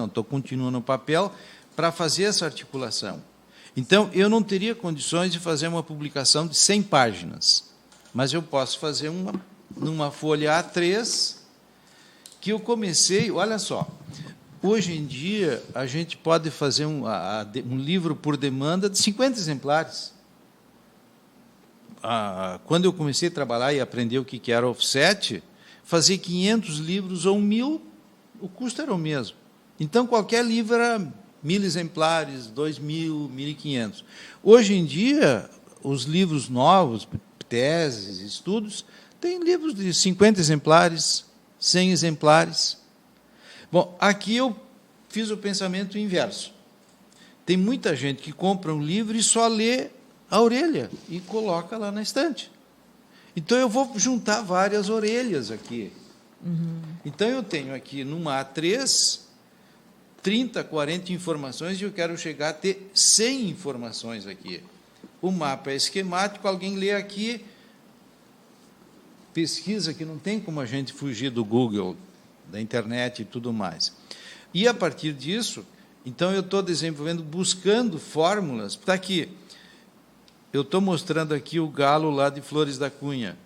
estou continuando no papel, para fazer essa articulação. Então, eu não teria condições de fazer uma publicação de 100 páginas, mas eu posso fazer numa folha A3, que eu comecei, olha só, hoje em dia, a gente pode fazer um livro por demanda de 50 exemplares. Quando eu comecei a trabalhar e aprender o que era offset, fazer 500 livros ou 1.000, o custo era o mesmo. Então, qualquer livro era 1.000 exemplares, 2.000, 1.500. Hoje em dia, os livros novos, teses, estudos, tem livros de 50 exemplares, 100 exemplares. Bom, aqui eu fiz o pensamento inverso. Tem muita gente que compra um livro e só lê a orelha e coloca lá na estante. Então, eu vou juntar várias orelhas aqui. Então, eu tenho aqui, numa A3, 30, 40 informações, e eu quero chegar a ter 100 informações aqui. O mapa é esquemático, alguém lê aqui, pesquisa, que não tem como a gente fugir do Google, da internet e tudo mais. E, a partir disso, então, eu estou desenvolvendo, buscando fórmulas, está aqui. Eu estou mostrando aqui o galo lá de Flores da Cunha,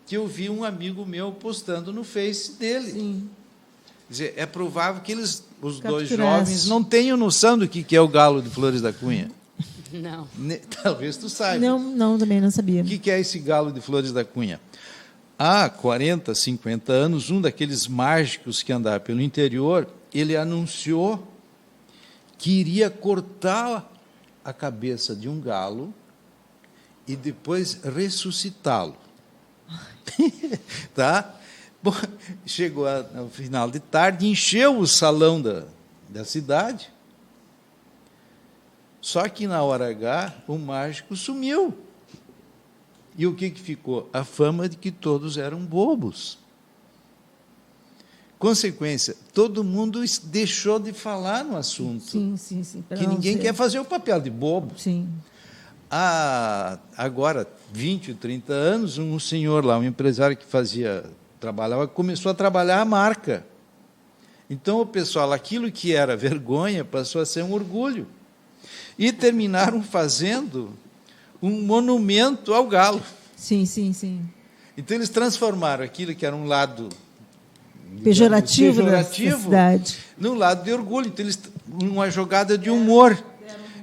que eu vi um amigo meu postando no Face dele. Sim. Quer dizer, é provável que os dois jovens não tenham noção do que é o galo de Flores da Cunha. Não. Talvez tu saiba. Não, também não sabia. O que é esse galo de Flores da Cunha? Há 40, 50 anos, um daqueles mágicos que andava pelo interior, ele anunciou que iria cortar a cabeça de um galo e depois ressuscitá-lo. Tá? Bom, chegou ao final de tarde, encheu o salão da cidade, só que, na hora H, o mágico sumiu. E o que ficou? A fama de que todos eram bobos. Consequência, todo mundo deixou de falar no assunto. Sim. Que ninguém quer fazer o papel de bobo. Sim. Há, agora, 20, 30 anos, um senhor lá, um empresário que trabalhava, começou a trabalhar a marca. Então, o pessoal, aquilo que era vergonha, passou a ser um orgulho. E terminaram fazendo um monumento ao galo. Sim. Então, eles transformaram aquilo que era um lado Pejorativo da cidade num lado de orgulho. Então, uma jogada de humor.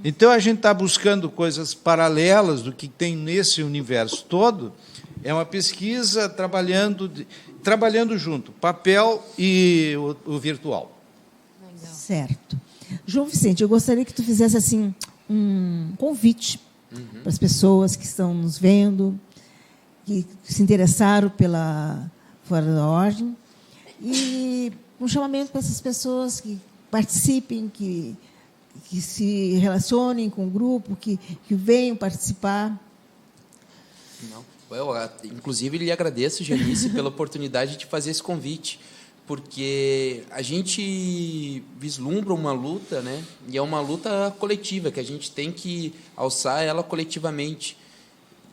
Então, a gente está buscando coisas paralelas do que tem nesse universo todo. É uma pesquisa trabalhando junto, papel e o virtual. Certo. João Vicente, eu gostaria que tu fizesse assim um convite para as pessoas que estão nos vendo, que se interessaram pela Fora da Ordem, e um chamamento para essas pessoas que participem, que se relacionem com o grupo, que venham participar. Não. Inclusive, lhe agradeço, Janice, pela oportunidade de fazer esse convite, porque a gente vislumbra uma luta, né? E é uma luta coletiva, que a gente tem que alçar ela coletivamente.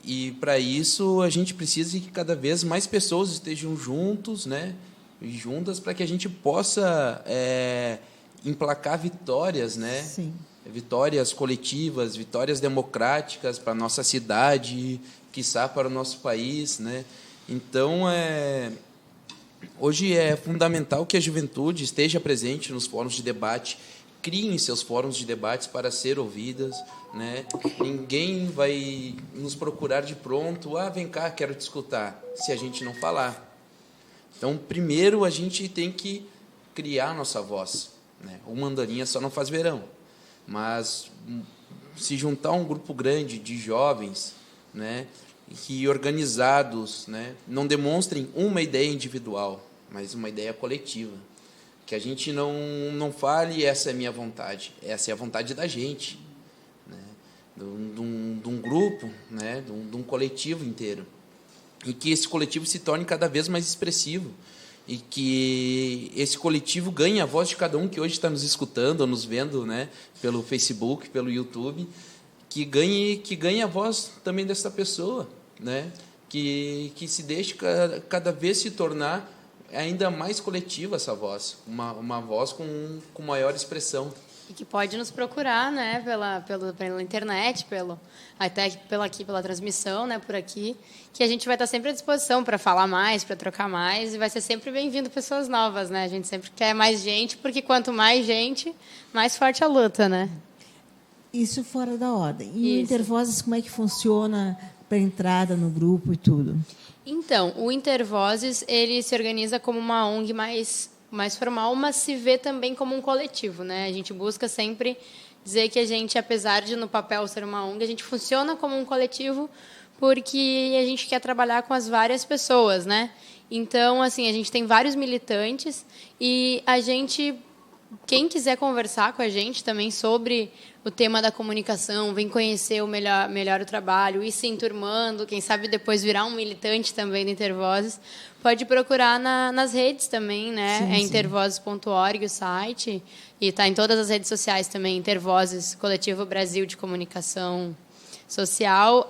E, para isso, a gente precisa que cada vez mais pessoas estejam juntos, né? E juntas, para que a gente possa emplacar vitórias, né? Sim. Vitórias coletivas, vitórias democráticas para a nossa cidade, quiçá para o nosso país, né? Então, hoje é fundamental que a juventude esteja presente nos fóruns de debate, criem seus fóruns de debates para ser ouvidas, né? Ninguém vai nos procurar de pronto, vem cá, quero te escutar, se a gente não falar. Então, primeiro, a gente tem que criar nossa voz, né? Uma andorinha só não faz verão, mas se juntar um grupo grande de jovens, né, que organizados, né, não demonstrem uma ideia individual, mas uma ideia coletiva, que a gente não fale essa é a minha vontade, essa é a vontade da gente, né, de um grupo, né, de um coletivo inteiro, e que esse coletivo se torne cada vez mais expressivo, e que esse coletivo ganhe a voz de cada um que hoje está nos escutando ou nos vendo, né, pelo Facebook, pelo YouTube, que ganhe a voz também dessa pessoa, né, que se deixe cada vez se tornar ainda mais coletiva essa voz, uma voz com maior expressão. E que pode nos procurar, né, pela internet, até pela transmissão, né, por aqui, que a gente vai estar sempre à disposição para falar mais, para trocar mais, e vai ser sempre bem-vindo pessoas novas, né? A gente sempre quer mais gente, porque quanto mais gente, mais forte a luta, né? Isso Fora da Ordem. E o Isso. Intervozes, como é que funciona para a entrada no grupo e tudo? Então, o Intervozes, ele se organiza como uma ONG mais formal, mas se vê também como um coletivo, né? A gente busca sempre dizer que a gente, apesar de no papel ser uma ONG, a gente funciona como um coletivo porque a gente quer trabalhar com as várias pessoas, né? Então, assim, a gente tem vários militantes e quem quiser conversar com a gente também sobre o tema da comunicação, vem conhecer melhor o trabalho, ir se enturmando, quem sabe depois virar um militante também do Intervozes, pode procurar nas redes também, né? Sim, é sim. intervozes.org o site, e está em todas as redes sociais também, Intervozes, Coletivo Brasil de Comunicação Social,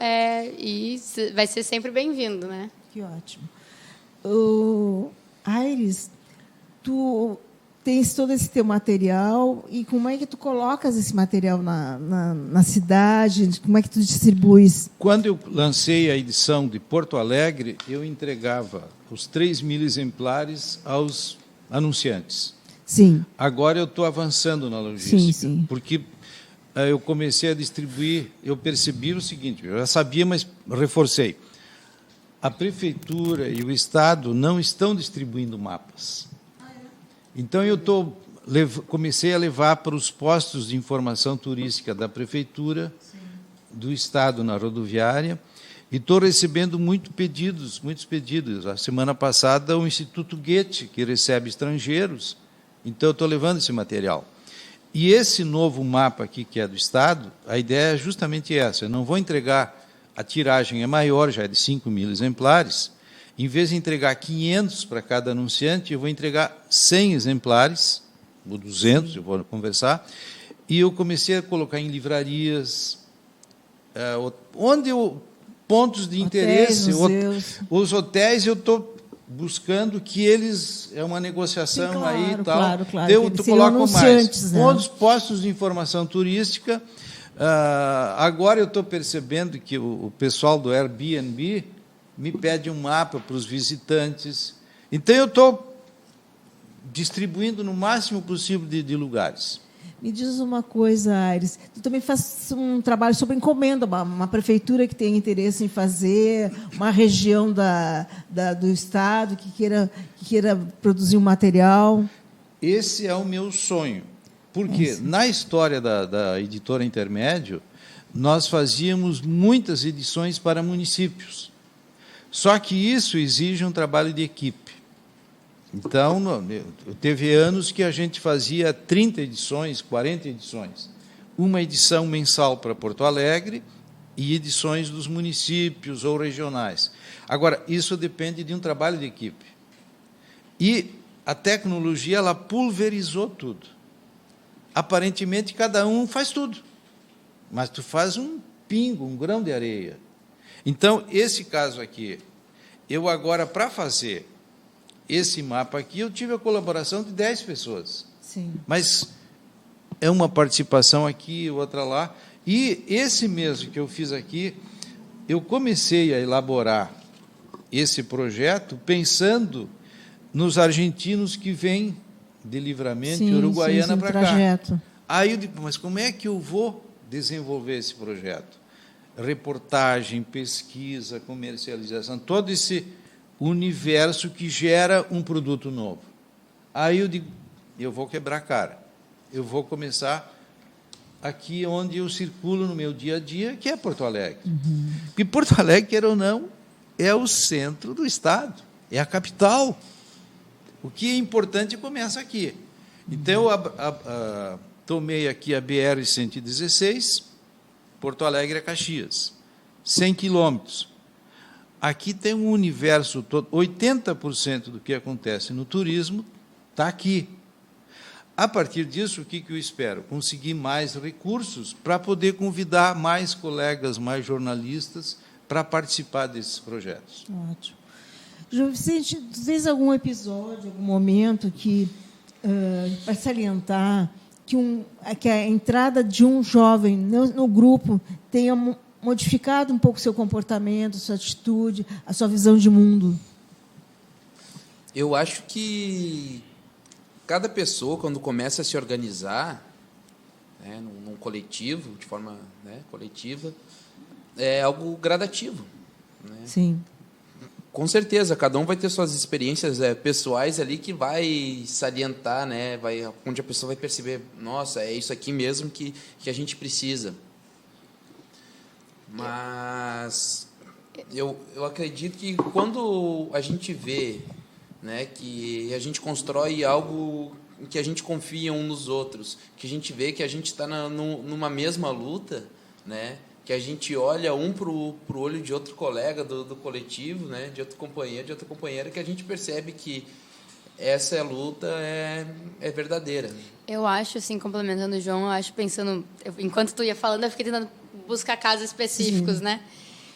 e vai ser sempre bem-vindo, né? Que ótimo. Aires, tu tens todo esse teu material, e como é que tu colocas esse material na cidade? Como é que tu distribuis? Quando eu lancei a edição de Porto Alegre, eu entregava os 3.000 exemplares aos anunciantes. Sim. Agora eu estou avançando na logística, Sim. porque eu comecei a distribuir, eu percebi o seguinte, eu já sabia, mas reforcei. A Prefeitura e o Estado não estão distribuindo mapas. Então, comecei a levar para os postos de informação turística da Prefeitura, do Estado na rodoviária, e estou recebendo muitos pedidos. A semana passada, o Instituto Goethe, que recebe estrangeiros, então eu estou levando esse material. E esse novo mapa aqui, que é do Estado, a ideia é justamente essa, eu não vou entregar, a tiragem é maior, já é de 5.000 exemplares, Em vez de entregar 500 para cada anunciante, eu vou entregar 100 exemplares, ou 200, eu vou conversar, e eu comecei a colocar em livrarias, pontos de interesse, museus. os hotéis, eu estou buscando que eles, é uma negociação. Sim, claro, aí e tal. claro, claro, Eu que eles coloco seriam mais. anunciantes, né? Outros postos de informação turística. Agora eu estou percebendo que o pessoal do Airbnb me pede um mapa para os visitantes. Então, eu estou distribuindo no máximo possível de lugares. Me diz uma coisa, Aires. Tu também faz um trabalho sobre encomenda, uma prefeitura que tem interesse em fazer, uma região do Estado que queira produzir um material. Esse é o meu sonho. Porque, na história da Editora Intermédio, nós fazíamos muitas edições para municípios. Só que isso exige um trabalho de equipe. Então, teve anos que a gente fazia 30 edições, 40 edições. Uma edição mensal para Porto Alegre e edições dos municípios ou regionais. Agora, isso depende de um trabalho de equipe. E a tecnologia, ela pulverizou tudo. Aparentemente, cada um faz tudo. Mas tu faz um pingo, um grão de areia. Então, esse caso aqui, eu agora, para fazer esse mapa aqui, eu tive a colaboração de 10 pessoas. Sim. Mas é uma participação aqui, outra lá. E esse mesmo que eu fiz aqui, eu comecei a elaborar esse projeto pensando nos argentinos que vêm de Livramento e Uruguaiana para cá. Aí eu digo, mas como é que eu vou desenvolver esse projeto? Reportagem, pesquisa, comercialização, todo esse universo que gera um produto novo. Aí eu digo, eu vou quebrar a cara. Eu vou começar aqui onde eu circulo no meu dia a dia, que é Porto Alegre. Porque Porto Alegre, quer ou não, é o centro do Estado, é a capital. O que é importante começa aqui. Então, eu tomei aqui a BR-116, Porto Alegre a Caxias, 100 quilômetros. Aqui tem um universo todo, 80% do que acontece no turismo está aqui. A partir disso, o que eu espero? Conseguir mais recursos para poder convidar mais colegas, mais jornalistas para participar desses projetos. Ótimo. João Vicente, tu tens algum episódio, algum momento que, para salientar, que a entrada de um jovem no grupo tenha modificado um pouco o seu comportamento, sua atitude, a sua visão de mundo? Eu acho que cada pessoa, quando começa a se organizar, né, num coletivo, de forma, né, coletiva, é algo gradativo. Né? Sim. Com certeza, cada um vai ter suas experiências pessoais ali que vai salientar, né, onde a pessoa vai perceber, nossa, é isso aqui mesmo que a gente precisa. Mas eu acredito que quando a gente vê, né, que a gente constrói algo em que a gente confia uns nos outros, que a gente vê que a gente está numa mesma luta, né, que a gente olha um para o olho de outro colega do coletivo, né, de outro companheiro, de outra companheira, que a gente percebe que essa luta é verdadeira. Eu acho, assim, complementando o João, eu acho, pensando, enquanto tu ia falando, eu fiquei tentando buscar casos específicos, né?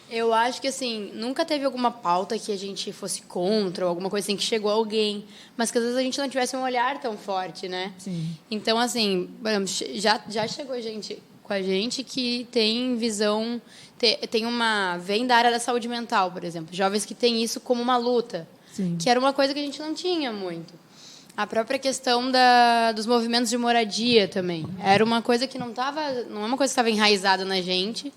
Eu acho que, assim, nunca teve alguma pauta que a gente fosse contra, ou alguma coisa assim, que chegou alguém, mas que às vezes a gente não tivesse um olhar tão forte, né? Sim. Então, assim, já chegou gente com a gente que tem visão, vem da área da saúde mental, por exemplo, jovens que têm isso como uma luta, Sim. que era uma coisa que a gente não tinha muito. A própria questão dos movimentos de moradia também. Era uma coisa que não é uma coisa que estava enraizada na gente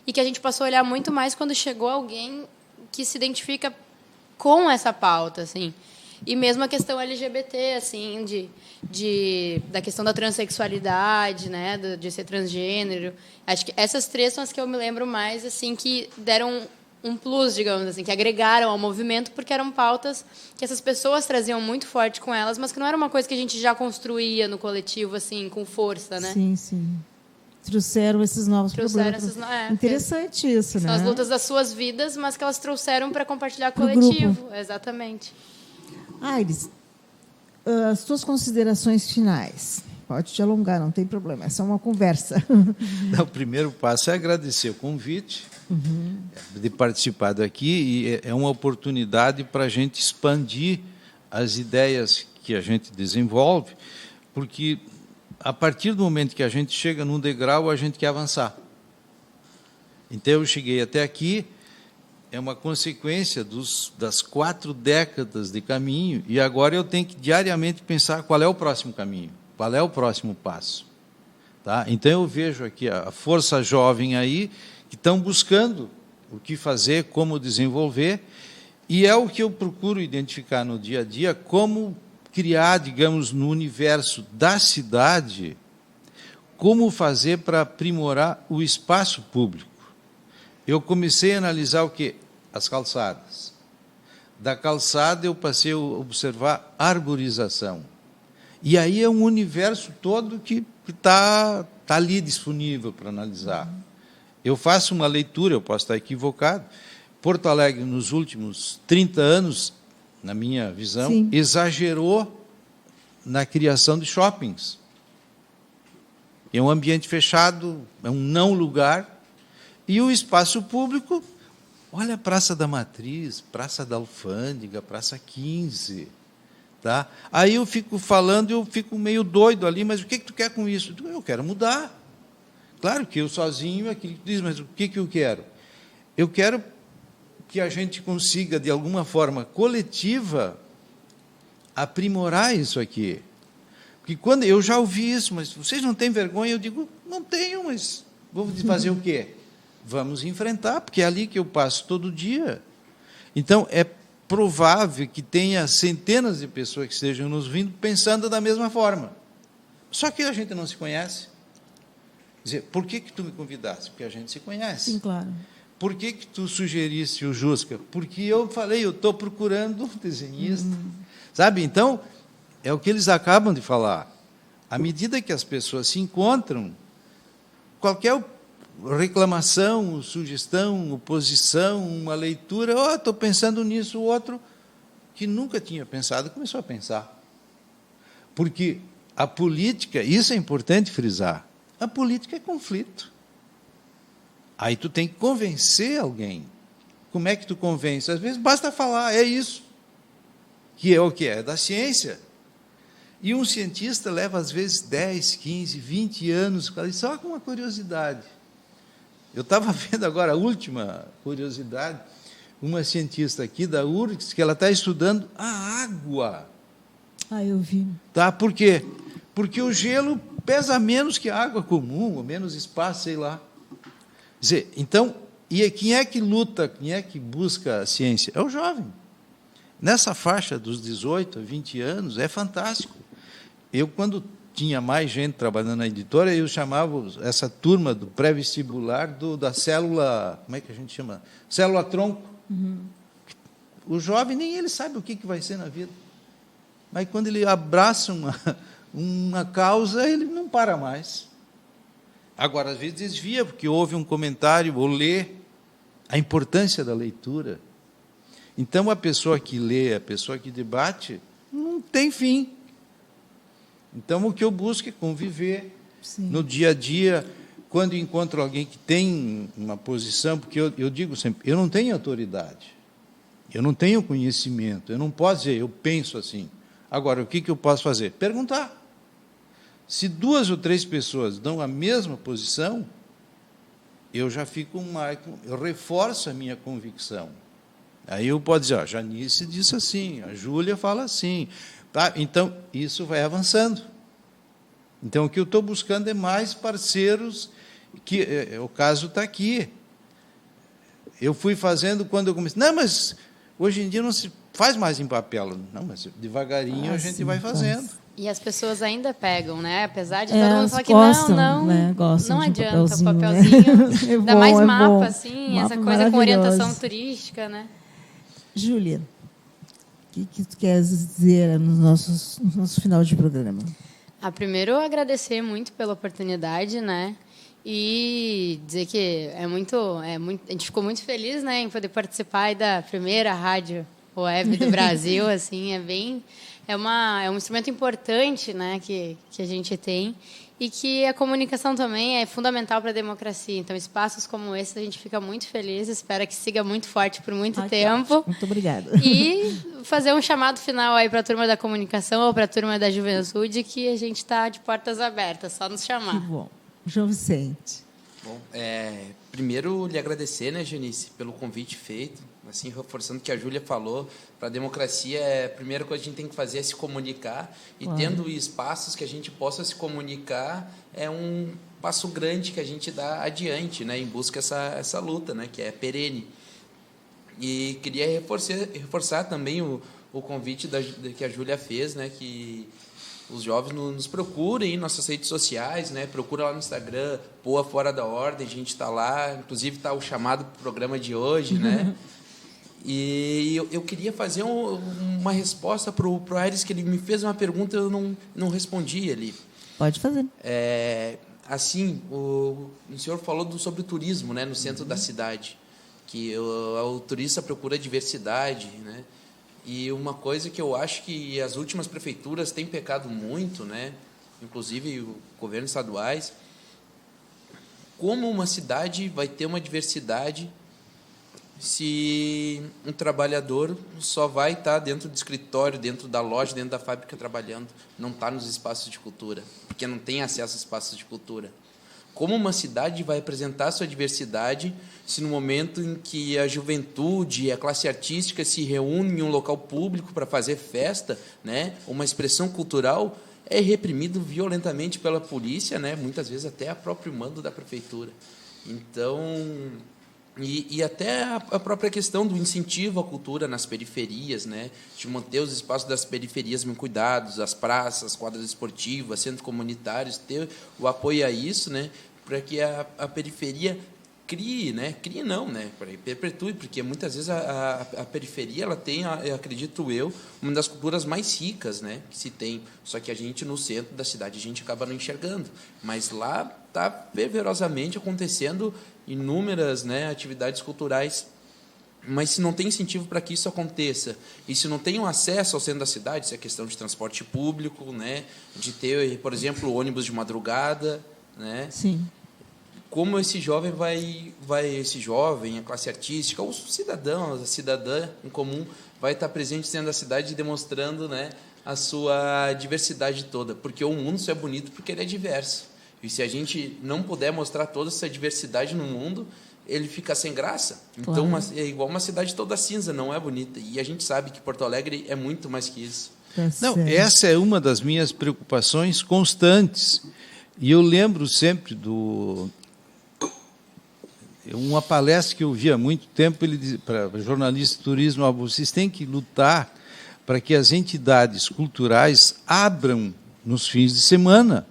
e que a gente passou a olhar muito mais quando chegou alguém que se identifica com essa pauta, assim. E mesmo a questão LGBT, assim, da questão da transexualidade, né, de ser transgênero. Acho que essas três são as que eu me lembro mais, assim, que deram um plus, digamos assim, que agregaram ao movimento, porque eram pautas que essas pessoas traziam muito forte com elas, mas que não era uma coisa que a gente já construía no coletivo, assim, com força, né? Sim, sim. trouxeram esses novos Trouxeram problemas. esses Interessante isso, São né? as lutas das suas vidas, mas que elas trouxeram para compartilhar Pro coletivo. grupo. Exatamente. Aires, as tuas considerações finais. Pode te alongar, não tem problema, é só uma conversa. O primeiro passo é agradecer o convite de participar daqui, e é uma oportunidade para a gente expandir as ideias que a gente desenvolve, porque a partir do momento que a gente chega num degrau, a gente quer avançar. Então, eu cheguei até aqui, é uma consequência das 4 décadas de caminho, e agora eu tenho que diariamente pensar qual é o próximo caminho, qual é o próximo passo. Tá? Então, eu vejo aqui a força jovem aí, que estão buscando o que fazer, como desenvolver, e é o que eu procuro identificar no dia a dia, como criar, digamos, no universo da cidade, como fazer para aprimorar o espaço público. Eu comecei a analisar o quê? As calçadas. Da calçada eu passei a observar arborização. E aí é um universo todo que está ali disponível para analisar. Eu faço uma leitura, eu posso estar equivocado. Porto Alegre, nos últimos 30 anos, na minha visão, Sim. exagerou na criação de shoppings. É um ambiente fechado, é um não lugar. E o espaço público, olha a Praça da Matriz, Praça da Alfândega, Praça 15. Tá? Aí eu fico falando, eu fico meio doido ali, mas o que tu quer com isso? Eu quero mudar. Claro que eu sozinho, aquilo que tu diz, mas o que eu quero? Eu quero que a gente consiga, de alguma forma coletiva, aprimorar isso aqui. Porque quando eu já ouvi isso, mas vocês não têm vergonha? Eu digo, não tenho, mas vou fazer o quê? Vamos enfrentar, porque é ali que eu passo todo dia. Então, é provável que tenha centenas de pessoas que estejam nos vindo pensando da mesma forma. Só que a gente não se conhece. Quer dizer, por que tu me convidaste? Porque a gente se conhece. Sim, claro. Por que tu sugeriste o Jusca? Porque eu falei, eu estou procurando um desenhista. Sabe? Então, é o que eles acabam de falar. À medida que as pessoas se encontram, qualquer reclamação, sugestão, oposição, uma leitura, estou pensando nisso, o outro, que nunca tinha pensado, começou a pensar. Porque a política, isso é importante frisar, a política é conflito. Aí tu tem que convencer alguém. Como é que tu convence? Às vezes basta falar, é isso. Que é o que é? Da ciência. E um cientista leva, às vezes, 10, 15, 20 anos, só com uma curiosidade. Eu estava vendo agora a última curiosidade, uma cientista aqui da URGS, que ela está estudando a água. Eu vi. Tá? Por quê? Porque o gelo pesa menos que a água comum, ou menos espaço, sei lá. Quer dizer, então, e quem é que luta, quem é que busca a ciência? É o jovem. Nessa faixa dos 18 a 20 anos, é fantástico. Eu, quando tinha mais gente trabalhando na editora, eu chamava essa turma do pré-vestibular da célula, como é que a gente chama? Célula-tronco. O jovem, nem ele sabe o que vai ser na vida. Mas, quando ele abraça uma causa, ele não para mais. Agora, às vezes desvia, porque houve um comentário, ou lê, a importância da leitura. Então, a pessoa que lê, a pessoa que debate, não tem fim. Então, o que eu busco é conviver. Sim. No dia a dia, quando encontro alguém que tem uma posição, porque eu digo sempre, eu não tenho autoridade, eu não tenho conhecimento, eu não posso dizer, eu penso assim. Agora, o que eu posso fazer? Perguntar. Se 2 ou 3 pessoas dão a mesma posição, eu já fico eu reforço a minha convicção. Aí eu posso dizer, Janice disse assim, a Júlia fala assim. Tá? Então, isso vai avançando. Então, o que eu estou buscando é mais parceiros, que o caso está aqui. Eu fui fazendo quando eu comecei. Não, mas hoje em dia não se faz mais em papel. Não, mas devagarinho a gente vai fazendo. E as pessoas ainda pegam, né? Apesar de todo mundo falar que gostam, não né? Gostam não de adianta o papelzinho. Né? Ainda mais mapa, bom. assim, Mapa essa coisa com orientação turística, né? Júlia, o que tu queres dizer no nosso final de programa? Primeiro, agradecer muito pela oportunidade, né? E dizer que a gente ficou muito feliz, né, em poder participar aí da primeira rádio web do Brasil, assim, é um instrumento importante, né, que a gente tem, e que a comunicação também é fundamental para a democracia. Então, espaços como esse a gente fica muito feliz, espera que siga muito forte por muito tempo. Muito obrigada. E fazer um chamado final aí para a turma da comunicação ou para a turma da juventude, que a gente está de portas abertas, só nos chamar. Que bom. João Vicente. Bom, primeiro lhe agradecer, né, Janice, pelo convite feito, assim, reforçando o que a Júlia falou, para a democracia, a primeira coisa que a gente tem que fazer é se comunicar, e tendo espaços que a gente possa se comunicar, é um passo grande que a gente dá adiante, né, em busca essa luta, né, que é perene. E queria reforçar também o convite que a Júlia fez, né, que os jovens nos procurem em nossas redes sociais, né? Procura lá no Instagram, Poa Fora da Ordem, a gente está lá, inclusive está o chamado para o programa de hoje, né? E eu queria fazer uma resposta para o Aires, que ele me fez uma pergunta e eu não respondi ali. Pode fazer. Assim, o senhor falou sobre o turismo, né, no centro da cidade, que o turista procura diversidade, né? E uma coisa que eu acho que as últimas prefeituras têm pecado muito, né, inclusive o governo estaduais, como uma cidade vai ter uma diversidade se um trabalhador só vai estar dentro do escritório, dentro da loja, dentro da fábrica trabalhando, não está nos espaços de cultura, porque não tem acesso a espaços de cultura. Como uma cidade vai apresentar sua diversidade se no momento em que a juventude e a classe artística se reúnem em um local público para fazer festa, né, uma expressão cultural, é reprimido violentamente pela polícia, né, muitas vezes até a próprio mando da prefeitura. Então, e até a própria questão do incentivo à cultura nas periferias, né, de manter os espaços das periferias bem cuidados, as praças, quadras esportivas, centros comunitários, ter o apoio a isso, né, para que a periferia crie não, né, perpetue, porque muitas vezes a periferia ela tem, acredito eu, uma das culturas mais ricas, né, que se tem, só que a gente no centro da cidade a gente acaba não enxergando, mas lá está fervorosamente acontecendo inúmeras, né, atividades culturais. Mas se não tem incentivo para que isso aconteça, e se não tem um acesso ao centro da cidade, se é questão de transporte público, né, de ter, por exemplo, ônibus de madrugada, né? Sim. Como esse jovem esse jovem, a classe artística, o cidadão, a cidadã em comum, vai estar presente dentro da cidade demonstrando, né, a sua diversidade toda, porque o mundo só é bonito porque ele é diverso. E se a gente não puder mostrar toda essa diversidade no mundo, ele fica sem graça. Então, claro, é igual uma cidade toda cinza, não é bonita. E a gente sabe que Porto Alegre é muito mais que isso. Não, essa é uma das minhas preocupações constantes. E eu lembro sempre uma palestra que eu vi há muito tempo, ele dizia, para jornalistas de turismo, vocês têm que lutar para que as entidades culturais abram nos fins de semana,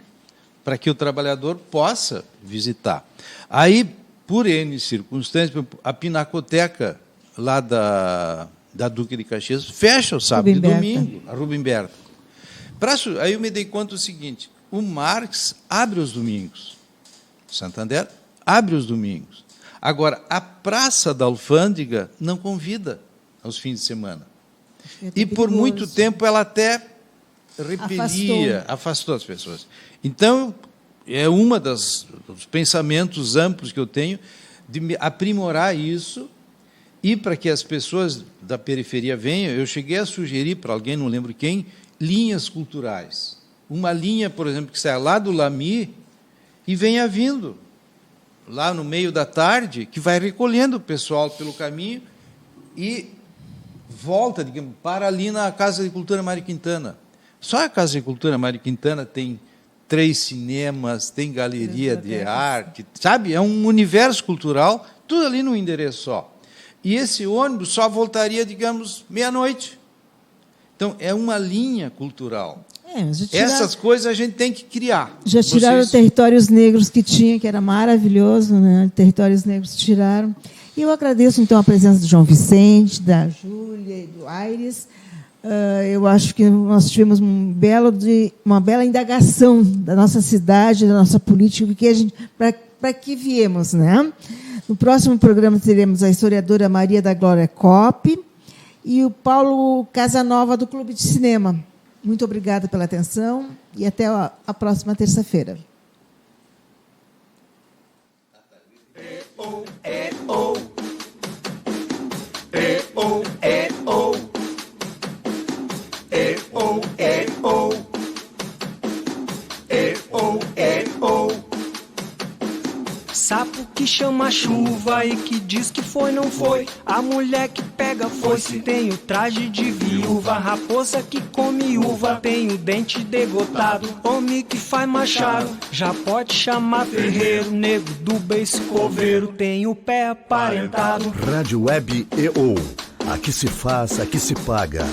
para que o trabalhador possa visitar. Aí, por N circunstâncias, a Pinacoteca, lá da Duque de Caxias, fecha o sábado e domingo, a Rubem Berta. Aí eu me dei conta do seguinte, o Marx abre os domingos, Santander abre os domingos. Agora, a Praça da Alfândega não convida aos fins de semana. E, por muito tempo, ela até repelia, afastou as pessoas. Então, é uma dos pensamentos amplos que eu tenho de aprimorar isso e para que as pessoas da periferia venham. Eu cheguei a sugerir para alguém, não lembro quem, linhas culturais. Uma linha, por exemplo, que saia lá do Lamy e venha vindo lá no meio da tarde, que vai recolhendo o pessoal pelo caminho e volta, digamos, para ali na Casa de Cultura Mário Quintana. Só a Casa de Cultura Mário Quintana tem 3 cinemas, tem galeria de arte, sabe? É um universo cultural, tudo ali num endereço só. E esse ônibus só voltaria, digamos, meia-noite. Então, é uma linha cultural. Essas coisas a gente tem que criar. Já tiraram os territórios negros que tinha, que era maravilhoso, né? Territórios negros tiraram. E eu agradeço, então, a presença do João Vicente, da Júlia e do Aires. Eu acho que nós tivemos uma bela indagação da nossa cidade, da nossa política, para para que viemos, né? No próximo programa teremos a historiadora Maria da Glória Kopp e o Paulo Casanova, do Clube de Cinema. Muito obrigada pela atenção e até a próxima terça-feira. Sapo que chama chuva e que diz que foi, não foi. A mulher que pega foice tem o traje de viúva. Raposa que come uva tem o dente degotado. Homem que faz machado já pode chamar ferreiro. Nego do beiço coveiro tem o pé aparentado. Rádio Web EO. Aqui se faz, aqui se paga.